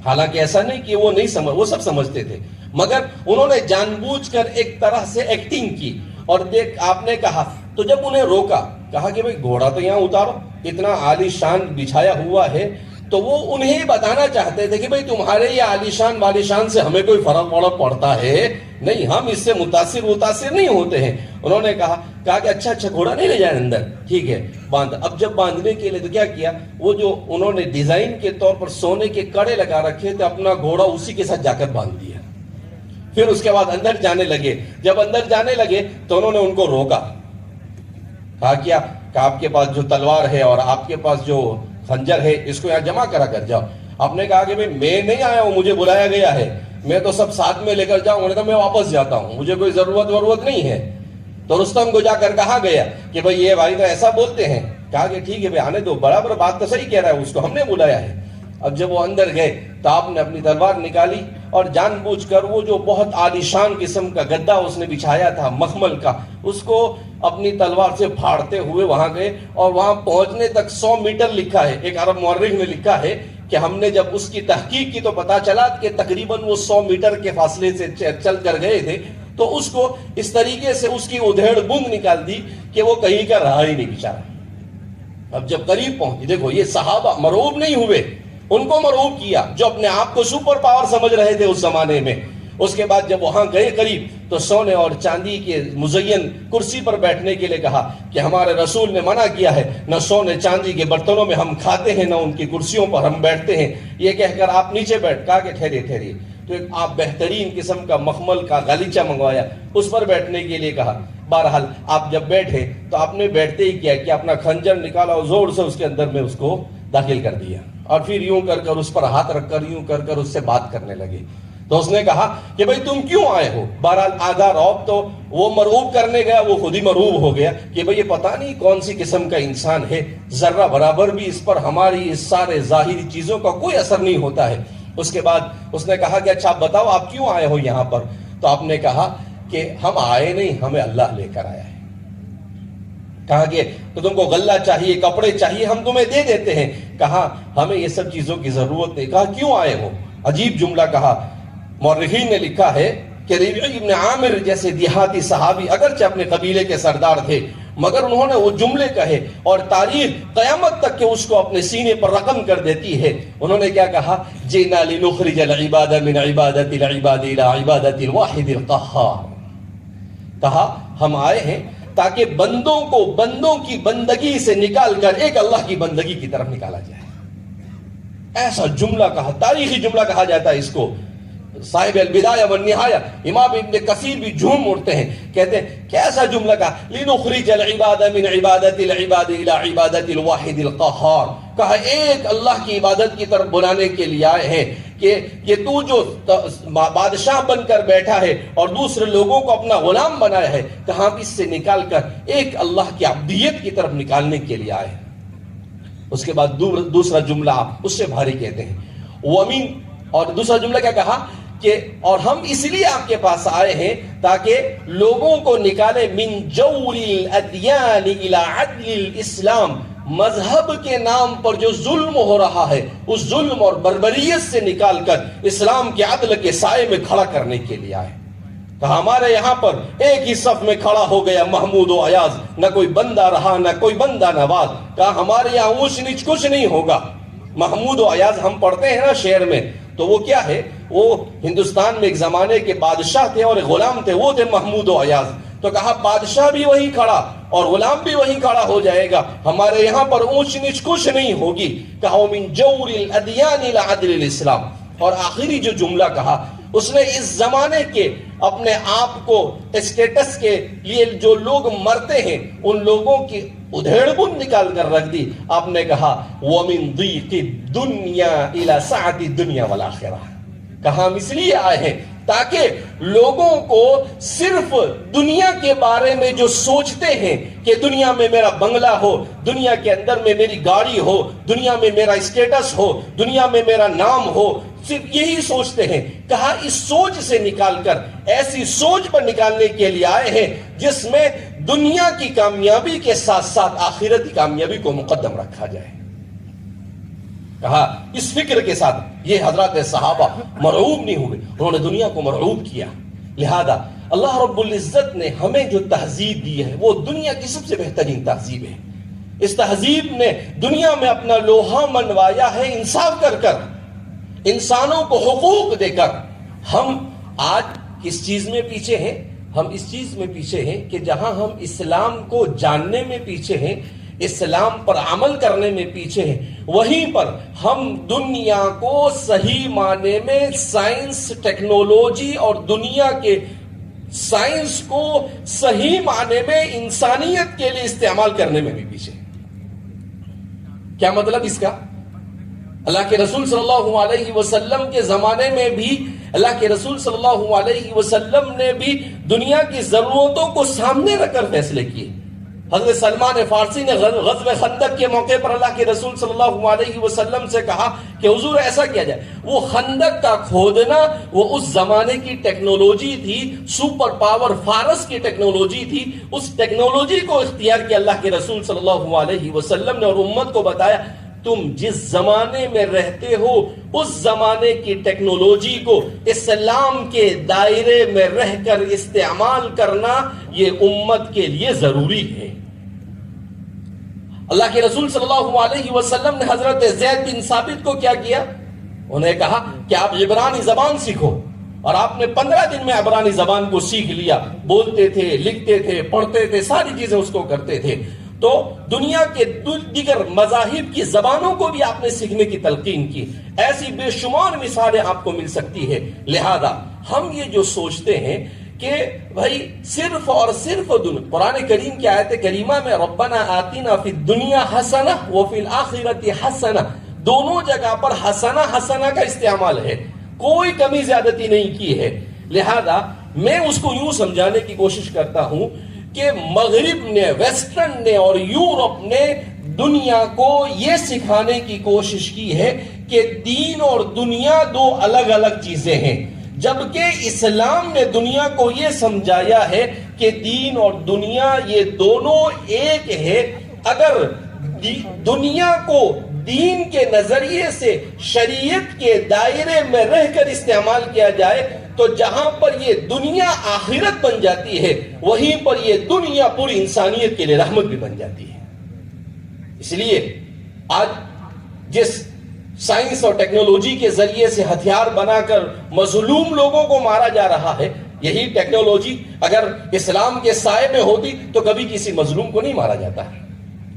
حالانکہ ایسا نہیں کہ وہ نہیں سمجھ، وہ سب سمجھتے تھے، مگر انہوں نے جان بوجھ کر ایک طرح سے ایکٹنگ کی. اور دیکھ آپ نے کہا، تو جب انہیں روکا، کہا کہ بھئی گھوڑا تو یہاں اتارو، اتنا عالی شان بچھایا ہوا ہے. تو وہ انہیں بتانا چاہتے تھے کہ بھئی تمہارے یہ عالی شان والی شان سے ہمیں کوئی فرق پڑتا ہے نہیں، ہم اس سے متاثر نہیں ہوتے ہیں. انہوں نے کہا کہ اچھا گھوڑا نہیں لے جائیں اندر، ٹھیک ہے باندھ. اب جب باندھنے کے لیے تو کیا کیا، وہ جو انہوں نے ڈیزائن کے طور پر سونے کے کڑے لگا رکھے تھے اپنا گھوڑا اسی کے ساتھ جا کر باندھ دیا. پھر اس کے بعد اندر جانے لگے. جب اندر جانے لگے تو انہوں نے ان کو روکا. کہا کیا کہ آپ کے پاس جو تلوار ہے اور آپ کے پاس جو خنجر ہے اس کو یہاں جمع کرا کر جاؤ. آپ نے کہا کہ میں نہیں آیا ہوں، مجھے بلایا گیا ہے، میں تو سب ساتھ میں لے کر جاؤں. انہوں نے کہا میں واپس جاتا ہوں، مجھے کوئی ضرورت نہیں ہے. تو رستم کو جا کر کہا گیا کہ بھئی یہ بھائی تو ایسا بولتے ہیں. کہا کہ ٹھیک ہے بھئی آنے دو, برابر بات تو صحیح کہہ رہا ہے, اس کو ہم نے بلایا ہے. اب جب وہ اندر گئے تو آپ نے اپنی تلوار نکالی اور جان بوجھ کر وہ جو بہت عالیشان قسم کا گدا اس نے بچھایا تھا مخمل کا, اس کو اپنی تلوار سے پھاڑتے ہوئے وہاں گئے. اور وہاں پہنچنے تک 100 میٹر لکھا ہے, ایک عرب مورخ نے لکھا ہے کہ ہم نے جب اس کی تحقیق کی تو پتا چلا کہ تقریباً وہ 100 میٹر کے فاصلے سے چل کر گئے تھے. تو اس کو اس طریقے سے اس کی ادھیڑ بند نکال دی کہ وہ کہیں کا رہا ہی نہیں بیچارہ. اب جب قریب پہنچے, دیکھو یہ صحابہ مرعوب نہیں ہوئے, ان کو مرعوب کیا جو اپنے آپ کو سپر پاور سمجھ رہے تھے اس زمانے میں. اس کے بعد جب وہاں گئے قریب تو سونے اور چاندی کے مزین کرسی پر بیٹھنے کے لیے کہا کہ ہمارے رسول نے منع کیا ہے, نہ سونے چاندی کے برتنوں میں ہم کھاتے ہیں نہ ان کی کرسیوں پر ہم بیٹھتے ہیں. یہ کہہ کر آپ نیچے بیٹھ, کہا کہ ٹھہریے. تو آپ بہترین قسم کا مخمل کا غالیچہ منگوایا, اس پر بیٹھنے کے لیے کہا. بہرحال آپ جب بیٹھے تو آپ نے بیٹھتے ہی کیا کہ اپنا خنجر نکالا اور زور سے اس کے اندر میں اس کو داخل کر دیا, اور پھر یوں کر کر اس پر ہاتھ رکھ کر یوں کر کر اس سے بات کرنے لگے. تو اس نے کہا کہ بھئی تم کیوں آئے ہو؟ بہرحال آدھا رعب تو وہ مرعوب کرنے گیا, وہ خود ہی مرعوب ہو گیا کہ بھئی یہ پتہ نہیں کون سی قسم کا انسان ہے, ذرہ برابر بھی اس پر ہماری اس سارے ظاہری چیزوں کا کوئی اثر نہیں ہوتا ہے. اس کے بعد اس نے کہا کہ اچھا آپ بتاؤ آپ کیوں آئے ہو یہاں پر؟ تو آپ نے کہا کہ ہم آئے نہیں, ہمیں اللہ لے کر آیا ہے. کہا کہ تو تم کو غلہ چاہیے, کپڑے چاہیے, ہم تمہیں دے دیتے ہیں. کہا ہمیں یہ سب چیزوں کی ضرورت نہیں. کہا کیوں آئے ہو؟ عجیب جملہ کہا. مورخین نے لکھا ہے کہ ربیع ابن عامر جیسے دیہاتی صحابی اگرچہ اپنے قبیلے کے سردار تھے, مگر انہوں نے وہ جملے کہے اور تاریخ قیامت تک کہ اس کو اپنے سینے پر رقم کر دیتی ہے. انہوں نے کیا کہا؟ جئنا لنخرج العباد من عبادت العباد الى عبادت الواحد القہار. کہا ہم آئے ہیں تاکہ بندوں کو بندوں کی بندگی سے نکال کر ایک اللہ کی بندگی کی طرف نکالا جائے. ایسا جملہ کہا, تاریخی جملہ کہا جاتا ہے اس کو. صاحب البدایہ والنہایہ امام ابن کثیر بھی جھوم اڑتے ہیں, کہتے ہیں کیسا جملہ کہا, لنخرج العباد من عبادت العباد الى عبادت الواحد القہار. کہا ایک اللہ کی عبادت کی طرف بلانے کے لیے آئے ہیں کہ تو جو بادشاہ بن کر بیٹھا ہے اور دوسرے لوگوں کو اپنا غلام بنایا ہے, کہاں اس سے نکال کر ایک اللہ کی عبدیت کی طرف نکالنے کے لیے آئے. اس کے بعد دوسرا جملہ آپ اس سے بھاری کہتے ہیں وَمِن, اور دوسرا جملہ کیا کہا کہ اور ہم اس لیے آپ کے پاس آئے ہیں تاکہ لوگوں کو نکالے من جور الادیان الى عدل الاسلام, مذہب کے نام پر جو ظلم ہو رہا ہے اس ظلم اور بربریت سے نکال کر اسلام کے عدل کے سائے میں کھڑا کرنے کے لیے آئے. کہا ہمارے یہاں پر ایک ہی صف میں کھڑا ہو گیا محمود و ایاز, نہ کوئی بندہ رہا نہ کوئی بندہ نواز. کہا ہمارے یہاں اونچ نیچ کچھ نہیں ہوگا. محمود و ایاز ہم پڑھتے ہیں نا شعر میں, تو وہ کیا ہے, وہ ہندوستان میں ایک زمانے کے بادشاہ تھے اور غلام تھے, وہ تھے محمود و ایاز. تو کہا بادشاہ بھی وہی کھڑا اور غلام بھی وہی کھڑا ہو جائے گا, ہمارے یہاں پر اونچ نیچ کچھ نہیں ہوگی. کہا من جور الادیان الى عدل الاسلام. اور آخری جو جملہ کہا اس نے اس زمانے کے اپنے آپ کو اسٹیٹس کے لیے جو لوگ مرتے ہیں ان لوگوں کی ادھیڑ بن نکال کر رکھ دی. آپ نے کہا وَمِن ضِيقِ الدُّنْيَا إِلَى سَعَةِ الدُّنْيَا وَالْآخِرَةِ. کہا ہم اس لیے آئے ہیں تاکہ لوگوں کو صرف دنیا کے بارے میں جو سوچتے ہیں کہ دنیا میں میرا بنگلہ ہو, دنیا کے اندر میں میری گاڑی ہو, دنیا میں میرا اسٹیٹس ہو, دنیا میں میرا نام ہو, صرف یہی سوچتے ہیں. کہا اس سوچ سے نکال کر ایسی سوچ پر نکالنے کے لیے آئے ہیں جس میں دنیا کی کامیابی کے ساتھ ساتھ آخرت کی کامیابی کو مقدم رکھا جائے. کہا اس فکر کے ساتھ یہ حضرات صحابہ مرعوب نہیں ہوئے, انہوں نے دنیا کو مرعوب کیا. لہذا اللہ رب العزت نے ہمیں جو تہذیب دی ہے وہ دنیا کی سب سے بہترین تہذیب ہے. اس تہذیب نے دنیا میں اپنا لوہا منوایا ہے انصاف کر کر, انسانوں کو حقوق دے کر. ہم آج کس چیز میں پیچھے ہیں؟ ہم اس چیز میں پیچھے ہیں کہ جہاں ہم اسلام کو جاننے میں پیچھے ہیں, اسلام پر عمل کرنے میں پیچھے ہیں, وہیں پر ہم دنیا کو صحیح معنی میں سائنس, ٹیکنالوجی اور دنیا کے سائنس کو صحیح معنی میں انسانیت کے لیے استعمال کرنے میں بھی پیچھے. کیا مطلب اس کا؟ اللہ کے رسول صلی اللہ علیہ وسلم کے زمانے میں بھی اللہ کے رسول صلی اللہ علیہ وسلم نے بھی دنیا کی ضرورتوں کو سامنے رکھ کر فیصلے کیے. حضرت سلمان فارسی نے غزوہ خندق کے موقع پر اللہ کے رسول صلی اللہ علیہ وسلم سے کہا کہ حضور ایسا کیا جائے. وہ خندق کا کھودنا وہ اس زمانے کی ٹیکنالوجی تھی, سپر پاور فارس کی ٹیکنالوجی تھی. اس ٹیکنالوجی کو اختیار کیا اللہ کے رسول صلی اللہ علیہ وسلم نے اور امت کو بتایا تم جس زمانے میں رہتے ہو اس زمانے کی ٹیکنالوجی کو اسلام کے دائرے میں رہ کر استعمال کرنا یہ امت کے لیے ضروری ہے. اللہ کے رسول صلی اللہ علیہ وسلم نے حضرت زید بن ثابت کو کیا کیا؟ انہیں کہا کہ آپ عبرانی زبان سیکھو, اور آپ نے 15 دن میں عبرانی زبان کو سیکھ لیا. بولتے تھے, لکھتے تھے, پڑھتے تھے, ساری چیزیں اس کو کرتے تھے. تو دنیا کے دیگر مذاہب کی زبانوں کو بھی آپ نے سیکھنے کی تلقین کی. ایسی بے شمار مثالیں آپ کو مل سکتی ہے. لہذا ہم یہ جو سوچتے ہیں کہ بھائی صرف اور صرف قرآن کریم کی آیت کریمہ میں ربنا آتینا فی الدنیا حسنہ وفی الآخرۃ حسنہ, دونوں جگہ پر حسنہ حسنہ کا استعمال ہے, کوئی کمی زیادتی نہیں کی ہے. لہذا میں اس کو یوں سمجھانے کی کوشش کرتا ہوں کہ مغرب نے, ویسٹرن نے اور یورپ نے دنیا کو یہ سکھانے کی کوشش کی ہے کہ دین اور دنیا دو الگ الگ چیزیں ہیں, جبکہ اسلام نے دنیا کو یہ سمجھایا ہے کہ دین اور دنیا یہ دونوں ایک ہے. اگر دنیا کو دین کے نظریے سے شریعت کے دائرے میں رہ کر استعمال کیا جائے تو جہاں پر یہ دنیا آخرت بن جاتی ہے وہیں پر یہ دنیا پوری انسانیت کے لیے رحمت بھی بن جاتی ہے. اس لیے آج جس سائنس اور ٹیکنالوجی کے ذریعے سے ہتھیار بنا کر مظلوم لوگوں کو مارا جا رہا ہے, یہی ٹیکنالوجی اگر اسلام کے سائے میں ہوتی تو کبھی کسی مظلوم کو نہیں مارا جاتا ہے.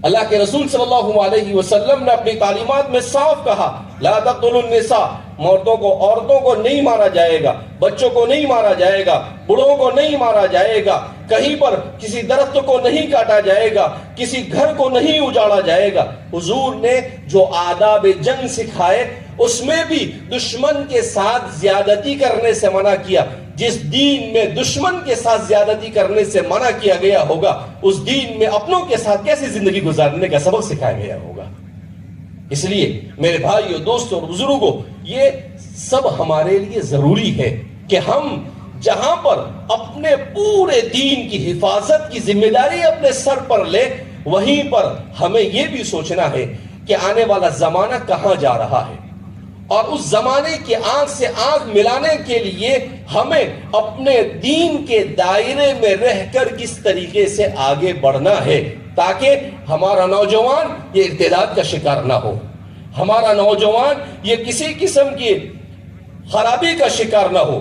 اللہ کے رسول صلی اللہ علیہ وسلم نے اپنی تعلیمات میں صاف کہا لا تقتلوا النساء, عورتوں کو نہیں مارا جائے گا, بچوں کو نہیں مارا جائے گا, بڑوں کو نہیں مارا جائے گا, کہیں پر کسی درخت کو نہیں کاٹا جائے گا, کسی گھر کو نہیں اجاڑا جائے گا. حضور نے جو آداب جنگ سکھائے اس میں بھی دشمن کے ساتھ زیادتی کرنے سے منع کیا. جس دین میں دشمن کے ساتھ زیادتی کرنے سے منع کیا گیا ہوگا اس دین میں اپنوں کے ساتھ کیسے زندگی گزارنے کا سبق سکھایا گیا ہوگا. اس لیے میرے بھائیو, دوستوں اور بزرگوں, یہ سب ہمارے لیے ضروری ہے کہ ہم جہاں پر اپنے پورے دین کی حفاظت کی ذمہ داری اپنے سر پر لے وہیں پر ہمیں یہ بھی سوچنا ہے کہ آنے والا زمانہ کہاں جا رہا ہے, اور اس زمانے کی آنکھ سے آنکھ ملانے کے لیے ہمیں اپنے دین کے دائرے میں رہ کر کس طریقے سے آگے بڑھنا ہے تاکہ ہمارا نوجوان یہ ارتداد کا شکار نہ ہو, ہمارا نوجوان یہ کسی قسم کی خرابی کا شکار نہ ہو.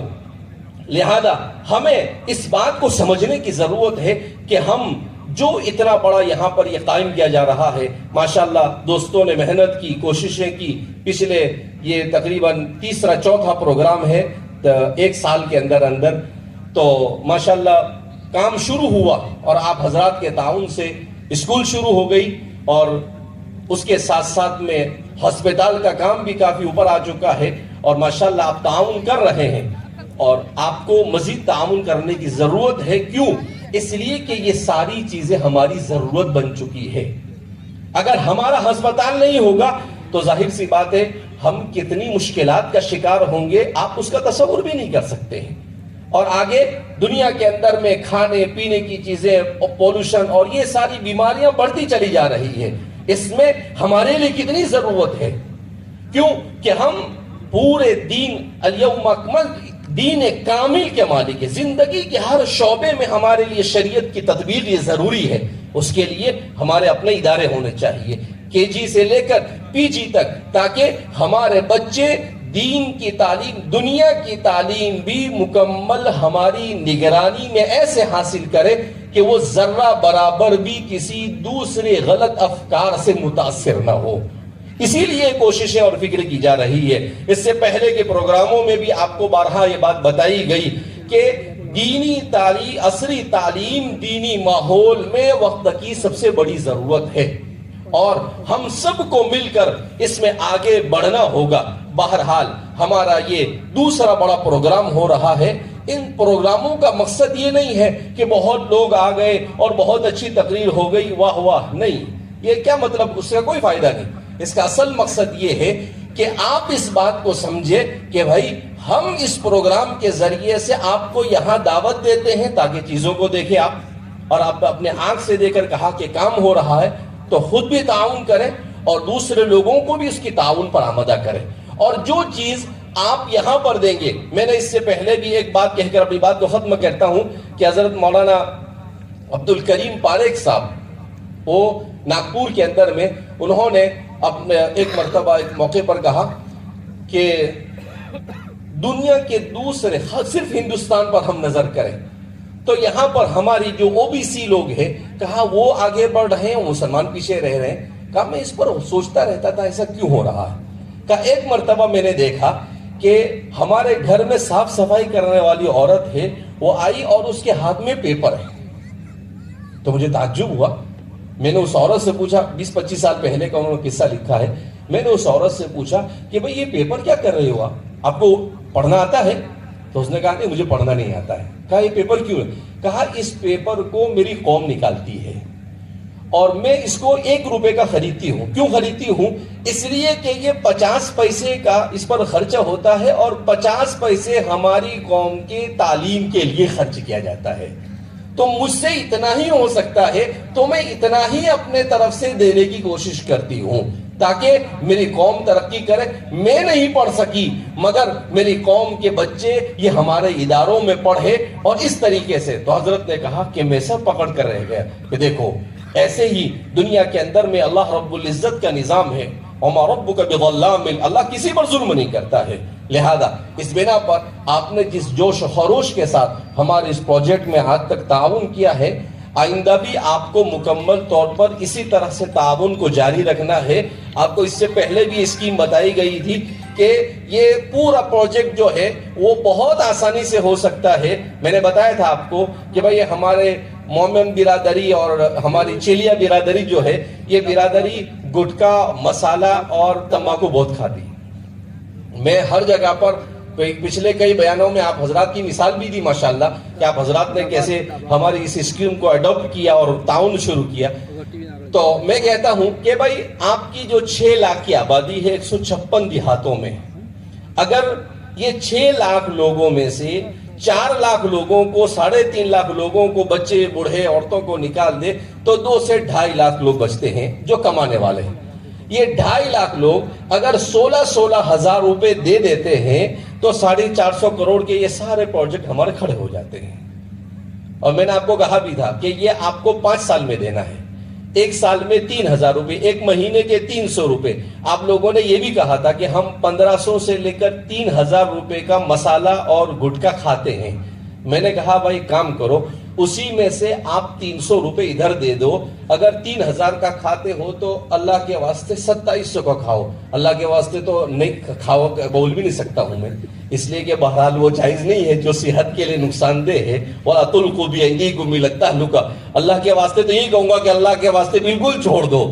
لہذا ہمیں اس بات کو سمجھنے کی ضرورت ہے کہ ہم جو اتنا بڑا یہاں پر یہ قائم کیا جا رہا ہے, ماشاءاللہ دوستوں نے محنت کی, کوششیں کی. پچھلے یہ تقریباً تیسرا چوتھا پروگرام ہے ایک سال کے اندر, تو ماشاءاللہ کام شروع ہوا اور آپ حضرات کے تعاون سے اسکول شروع ہو گئی, اور اس کے ساتھ ساتھ میں ہسپتال کا کام بھی کافی اوپر آ چکا ہے, اور ماشاءاللہ آپ تعاون کر رہے ہیں اور آپ کو مزید تعاون کرنے کی ضرورت ہے. کیوں؟ اس لیے کہ یہ ساری چیزیں ہماری ضرورت بن چکی ہے. اگر ہمارا ہسپتال نہیں ہوگا تو ظاہر سی بات ہے ہم کتنی مشکلات کا شکار ہوں گے آپ اس کا تصور بھی نہیں کر سکتے ہیں. اور آگے دنیا کے اندر میں کھانے پینے کی چیزیں, پولوشن اور یہ ساری بیماریاں بڑھتی چلی جا رہی ہے. اس میں ہمارے لیے کتنی ضرورت ہے, کیوں کہ ہم پورے دین الیوم اکملت دین کامل کے مالک ہے. زندگی کے ہر شعبے میں ہمارے لیے شریعت کی تطبیق یہ ضروری ہے. اس کے لیے ہمارے اپنے ادارے ہونے چاہیے کے جی سے لے کر پی جی تک, تاکہ ہمارے بچے دین کی تعلیم, دنیا کی تعلیم بھی مکمل ہماری نگرانی میں ایسے حاصل کرے کہ وہ ذرہ برابر بھی کسی دوسرے غلط افکار سے متاثر نہ ہو. اسی لیے کوششیں اور فکر کی جا رہی ہے. اس سے پہلے کے پروگراموں میں بھی آپ کو بارہا یہ بات بتائی گئی کہ دینی تعلیم, عصری تعلیم, دینی ماحول میں وقت کی سب سے بڑی ضرورت ہے. اور ہم سب کو مل کر اس میں آگے بڑھنا ہوگا. بہرحال ہمارا یہ دوسرا بڑا پروگرام ہو رہا ہے. ان پروگراموں کا مقصد یہ نہیں ہے کہ بہت لوگ آ گئے اور بہت اچھی تقریر ہو گئی, واہ واہ, نہیں. یہ کیا مطلب, اس کا کوئی فائدہ نہیں. اس کا اصل مقصد یہ ہے کہ آپ اس بات کو سمجھے کہ بھائی ہم اس پروگرام کے ذریعے سے آپ کو یہاں دعوت دیتے ہیں تاکہ چیزوں کو دیکھیں آپ, اور آپ اپنے آنکھ سے دیکھ کر کہا کہ کام ہو رہا ہے تو خود بھی تعاون کریں اور دوسرے لوگوں کو بھی اس کی تعاون پر آمادہ کریں. اور جو چیز آپ یہاں پر دیں گے, میں نے اس سے پہلے بھی ایک بات کہہ کر اپنی بات کو ختم کرتا ہوں کہ حضرت مولانا عبد الکریم پاریکھ صاحب وہ ناگپور کے اندر میں انہوں نے اپنے ایک مرتبہ ایک موقع پر کہا کہ دنیا کے دوسرے, صرف ہندوستان پر ہم نظر کریں تو یہاں پر ہماری جو او بی سی لوگ ہیں, کہا وہ آگے بڑھ رہے ہیں, مسلمان پیچھے رہ رہے ہیں. کہا میں اس پر سوچتا رہتا تھا ایسا کیوں ہو رہا ہے. کہا ایک مرتبہ میں نے دیکھا کہ ہمارے گھر میں صاف صفائی کرنے والی عورت ہے, وہ آئی اور اس کے ہاتھ میں پیپر ہے. تو مجھے تعجب ہوا. میں نے اس عورت سے پوچھا, 20-25 سال پہلے کا انہوں نے قصہ لکھا ہے, میں نے اس عورت سے پوچھا کہ بھئی یہ پیپر کیا کر رہے ہو, آپ کو پڑھنا آتا ہے؟ تو اس نے کہا نہیں مجھے پڑھنا نہیں آتا ہے. کہا یہ پیپر کیوں ہے؟ کہا اس پیپر کو میری قوم نکالتی ہے اور میں اس کو 1 روپے کا خریدتی ہوں. کیوں خریدتی ہوں؟ اس لیے کہ یہ 50 پیسے کا اس پر خرچہ ہوتا ہے اور 50 پیسے ہماری قوم کے تعلیم کے لیے خرچ کیا جاتا ہے. تو مجھ سے اتنا ہی ہو سکتا ہے تو میں اتنا ہی اپنے طرف سے دینے کی کوشش کرتی ہوں تاکہ میری قوم ترقی کرے. میں نہیں پڑھ سکی مگر میری قوم کے بچے یہ ہمارے اداروں میں پڑھے, اور اس طریقے سے. تو حضرت نے کہا کہ میں سب پکڑ کر رہ گیا کہ دیکھو ایسے ہی دنیا کے اندر میں اللہ رب العزت کا نظام ہے, وما ربک بظلام, اللہ کسی پر ظلم نہیں کرتا ہے. لہذا اس بنا پر آپ نے جس جوش و خروش کے ساتھ ہمارے اس پروجیکٹ میں آج تک تعاون کیا ہے, آئندہ بھی آپ کو مکمل طور پر اسی طرح سے تعاون کو جاری رکھنا ہے. آپ کو اس سے پہلے بھی اسکیم بتائی گئی تھی کہ یہ پورا پروجیکٹ جو ہے وہ بہت آسانی سے ہو سکتا ہے. میں نے بتایا تھا آپ کو کہ بھئی ہمارے مومن برادری اور ہماری چیلیا برادری جو ہے, یہ برادری گٹکا, مسالہ اور تمباکو بہت کھاتی. میں ہر جگہ پر پچھلے کئی بیانوں میں آپ حضرات کی مثال بھی دی ماشاءاللہ کہ آپ حضرات نے کیسے ہماری اس اسکیم کو اڈاپٹ کیا اور تعاون شروع کیا. تو میں کہتا ہوں کہ بھائی آپ کی جو 6 لاکھ کی آبادی ہے 156 دیہاتوں میں, اگر یہ 6 لاکھ لوگوں میں سے 4 لاکھ لوگوں کو, 3.5 لاکھ لوگوں کو, بچے بوڑھے عورتوں کو نکال دے تو 2 سے 2.5 لاکھ لوگ بچتے ہیں جو کمانے والے ہیں. یہ 2.5 لاکھ لوگ اگر 16 ہزار روپے دے دیتے ہیں تو 450 کروڑ کے یہ سارے پروجیکٹ ہمارے کھڑے ہو جاتے ہیں. اور میں نے آپ کو کہا بھی تھا کہ یہ آپ کو 5 سال میں دینا ہے. 1 سال میں 3,000 روپے, 1 مہینے کے 300 روپے. آپ لوگوں نے یہ بھی کہا تھا کہ ہم 1500 سے لے کر 3,000 روپے کا مسالہ اور گٹکا کھاتے ہیں. میں نے کہا بھائی کام کرو, اسی میں سے آپ 300 روپے ادھر دے دو. اگر 3,000 کا کھاتے ہو تو اللہ کے واسطے 2700 کا کھاؤ. اللہ کے واسطے تو نہیں کھاؤ, بول بھی نہیں سکتا ہوں میں, اس لیے کہ بہرحال وہ جائز نہیں ہے جو صحت کے لیے نقصان دہ ہے. وَلَا تُلْقُوا بِأَيْدِيكُمْ إِلَى التَّهْلُكَةِ, اللہ کے واسطے تو یہی کہوں گا کہ اللہ کے واسطے بالکل چھوڑ دو.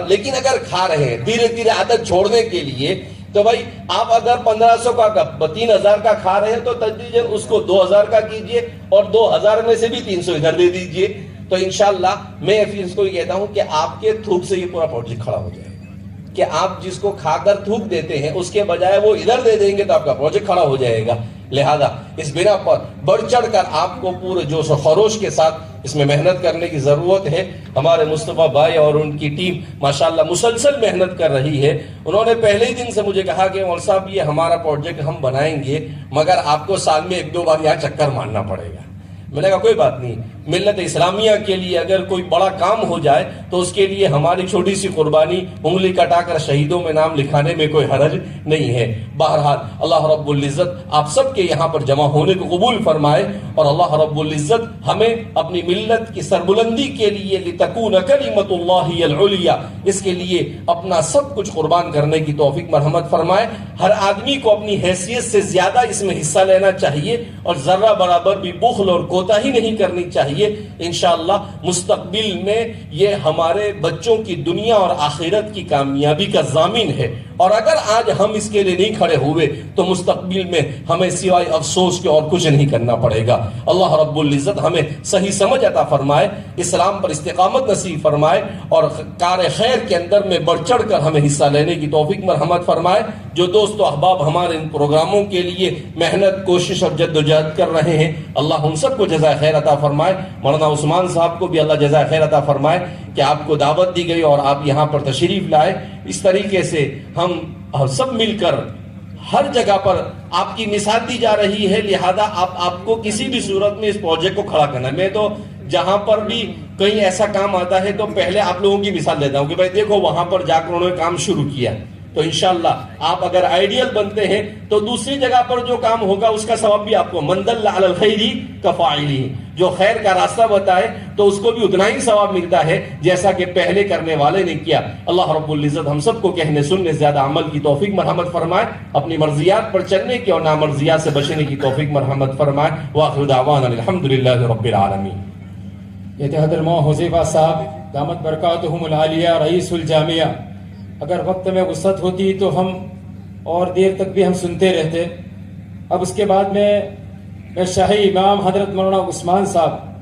لیکن اگر کھا رہے ہیں دھیرے دھیرے عادت چھوڑنے کے لیے, تو بھائی آپ اگر 1500 کا 3,000 کا کھا رہے ہیں تو تدریجاً اس کو 2,000 کا کیجئے اور 2,000 میں سے بھی 300 ادھر دے دیجئے. تو انشاءاللہ میں پھر اس کو یہ کہتا ہوں کہ آپ کے تھوک سے یہ پورا پروجیکٹ کھڑا ہو جائے گا, کہ آپ جس کو کھا کر تھوک دیتے ہیں اس کے بجائے وہ ادھر دے دیں گے تو آپ کا پروجیکٹ کھڑا ہو جائے گا. لہذا اس بنا پر بڑھ چڑھ کر آپ کو پورے جوش و خروش کے ساتھ اس میں محنت کرنے کی ضرورت ہے. ہمارے مصطفیٰ بھائی اور ان کی ٹیم ماشاءاللہ مسلسل محنت کر رہی ہے. انہوں نے پہلے ہی دن سے مجھے کہا کہ مول صاحب یہ ہمارا پروجیکٹ ہم بنائیں گے مگر آپ کو سال میں 1-2 بار یہاں چکر مارنا پڑے گا. میں نے کہا کوئی بات نہیں, ملت اسلامیہ کے لیے اگر کوئی بڑا کام ہو جائے تو اس کے لیے ہماری چھوٹی سی قربانی انگلی کٹا کر شہیدوں میں نام لکھانے میں کوئی حرج نہیں ہے. بہرحال اللہ رب العزت آپ سب کے یہاں پر جمع ہونے کو قبول فرمائے, اور اللہ رب العزت ہمیں اپنی ملت کی سربلندی کے لیے لتکون کلمۃ اللہ العلیٰ, اس کے لیے اپنا سب کچھ قربان کرنے کی توفیق مرحمت فرمائے. ہر آدمی کو اپنی حیثیت سے زیادہ اس میں حصہ لینا چاہیے اور ذرہ برابر بھی بخل اور کوتاہی نہیں کرنی چاہیے. چاہیے. انشاءاللہ مستقبل میں یہ ہمارے بچوں کی دنیا اور آخرت کی کامیابی کا ضامن ہے, اور اگر آج ہم اس کے لیے نہیں کھڑے ہوئے تو مستقبل میں ہمیں سوائے افسوس کے اور کچھ نہیں کرنا پڑے گا. اللہ رب العزت ہمیں صحیح سمجھ عطا فرمائے, اسلام پر استقامت نصیب فرمائے, اور کار خیر کے اندر میں بڑھ چڑھ کر ہمیں حصہ لینے کی توفیق مرحمت فرمائے. جو دوست و احباب ہمارے ان پروگراموں کے لیے محنت, کوشش اور جدوجہد کر رہے ہیں, اللہ ان سب کو جزائے خیر عطا فرمائے. مولانا عثمان صاحب کو بھی اللہ جزائے خیر عطا فرمائے کہ آپ کو دعوت دی گئی اور آپ یہاں پر تشریف لائے. اس طریقے سے ہم سب مل کر ہر جگہ پر آپ کی مثال دی جا رہی ہے, لہذا آپ کو کسی بھی صورت میں اس پروجیکٹ کو کھڑا کرنا ہے. میں تو جہاں پر بھی کہیں ایسا کام آتا ہے تو پہلے آپ لوگوں کی مثال دیتا ہوں کہ بھائی دیکھو وہاں پر جا کر انہوں نے کام شروع کیا, تو انشاءاللہ آپ اگر آئیڈیل بنتے ہیں تو دوسری جگہ پر جو کام ہوگا اس کا ثواب بھی آپ کو, من دل علی الخیر کفاعلہ, جو خیر کا راستہ بتائے تو اس کو بھی اتنا ہی ثواب ملتا ہے جیسا کہ پہلے کرنے والے نے کیا. اللہ رب العزت ہم سب کو کہنے سننے زیادہ عمل کی توفیق مرحمت فرمائے, اپنی مرضیات پر چلنے کی اور نامرضیات سے بچنے کی توفیق مرحمت فرمائے. وآخر دعوانا الحمدللہ رب العالمین. اتحاد الماء حذیفہ صاحب دامت برکاتہم العالیہ رئیس الجامعہ, اگر وقت میں وسعت ہوتی تو ہم اور دیر تک بھی ہم سنتے رہتے. اب اس کے بعد میں شاہی امام حضرت مولانا عثمان صاحب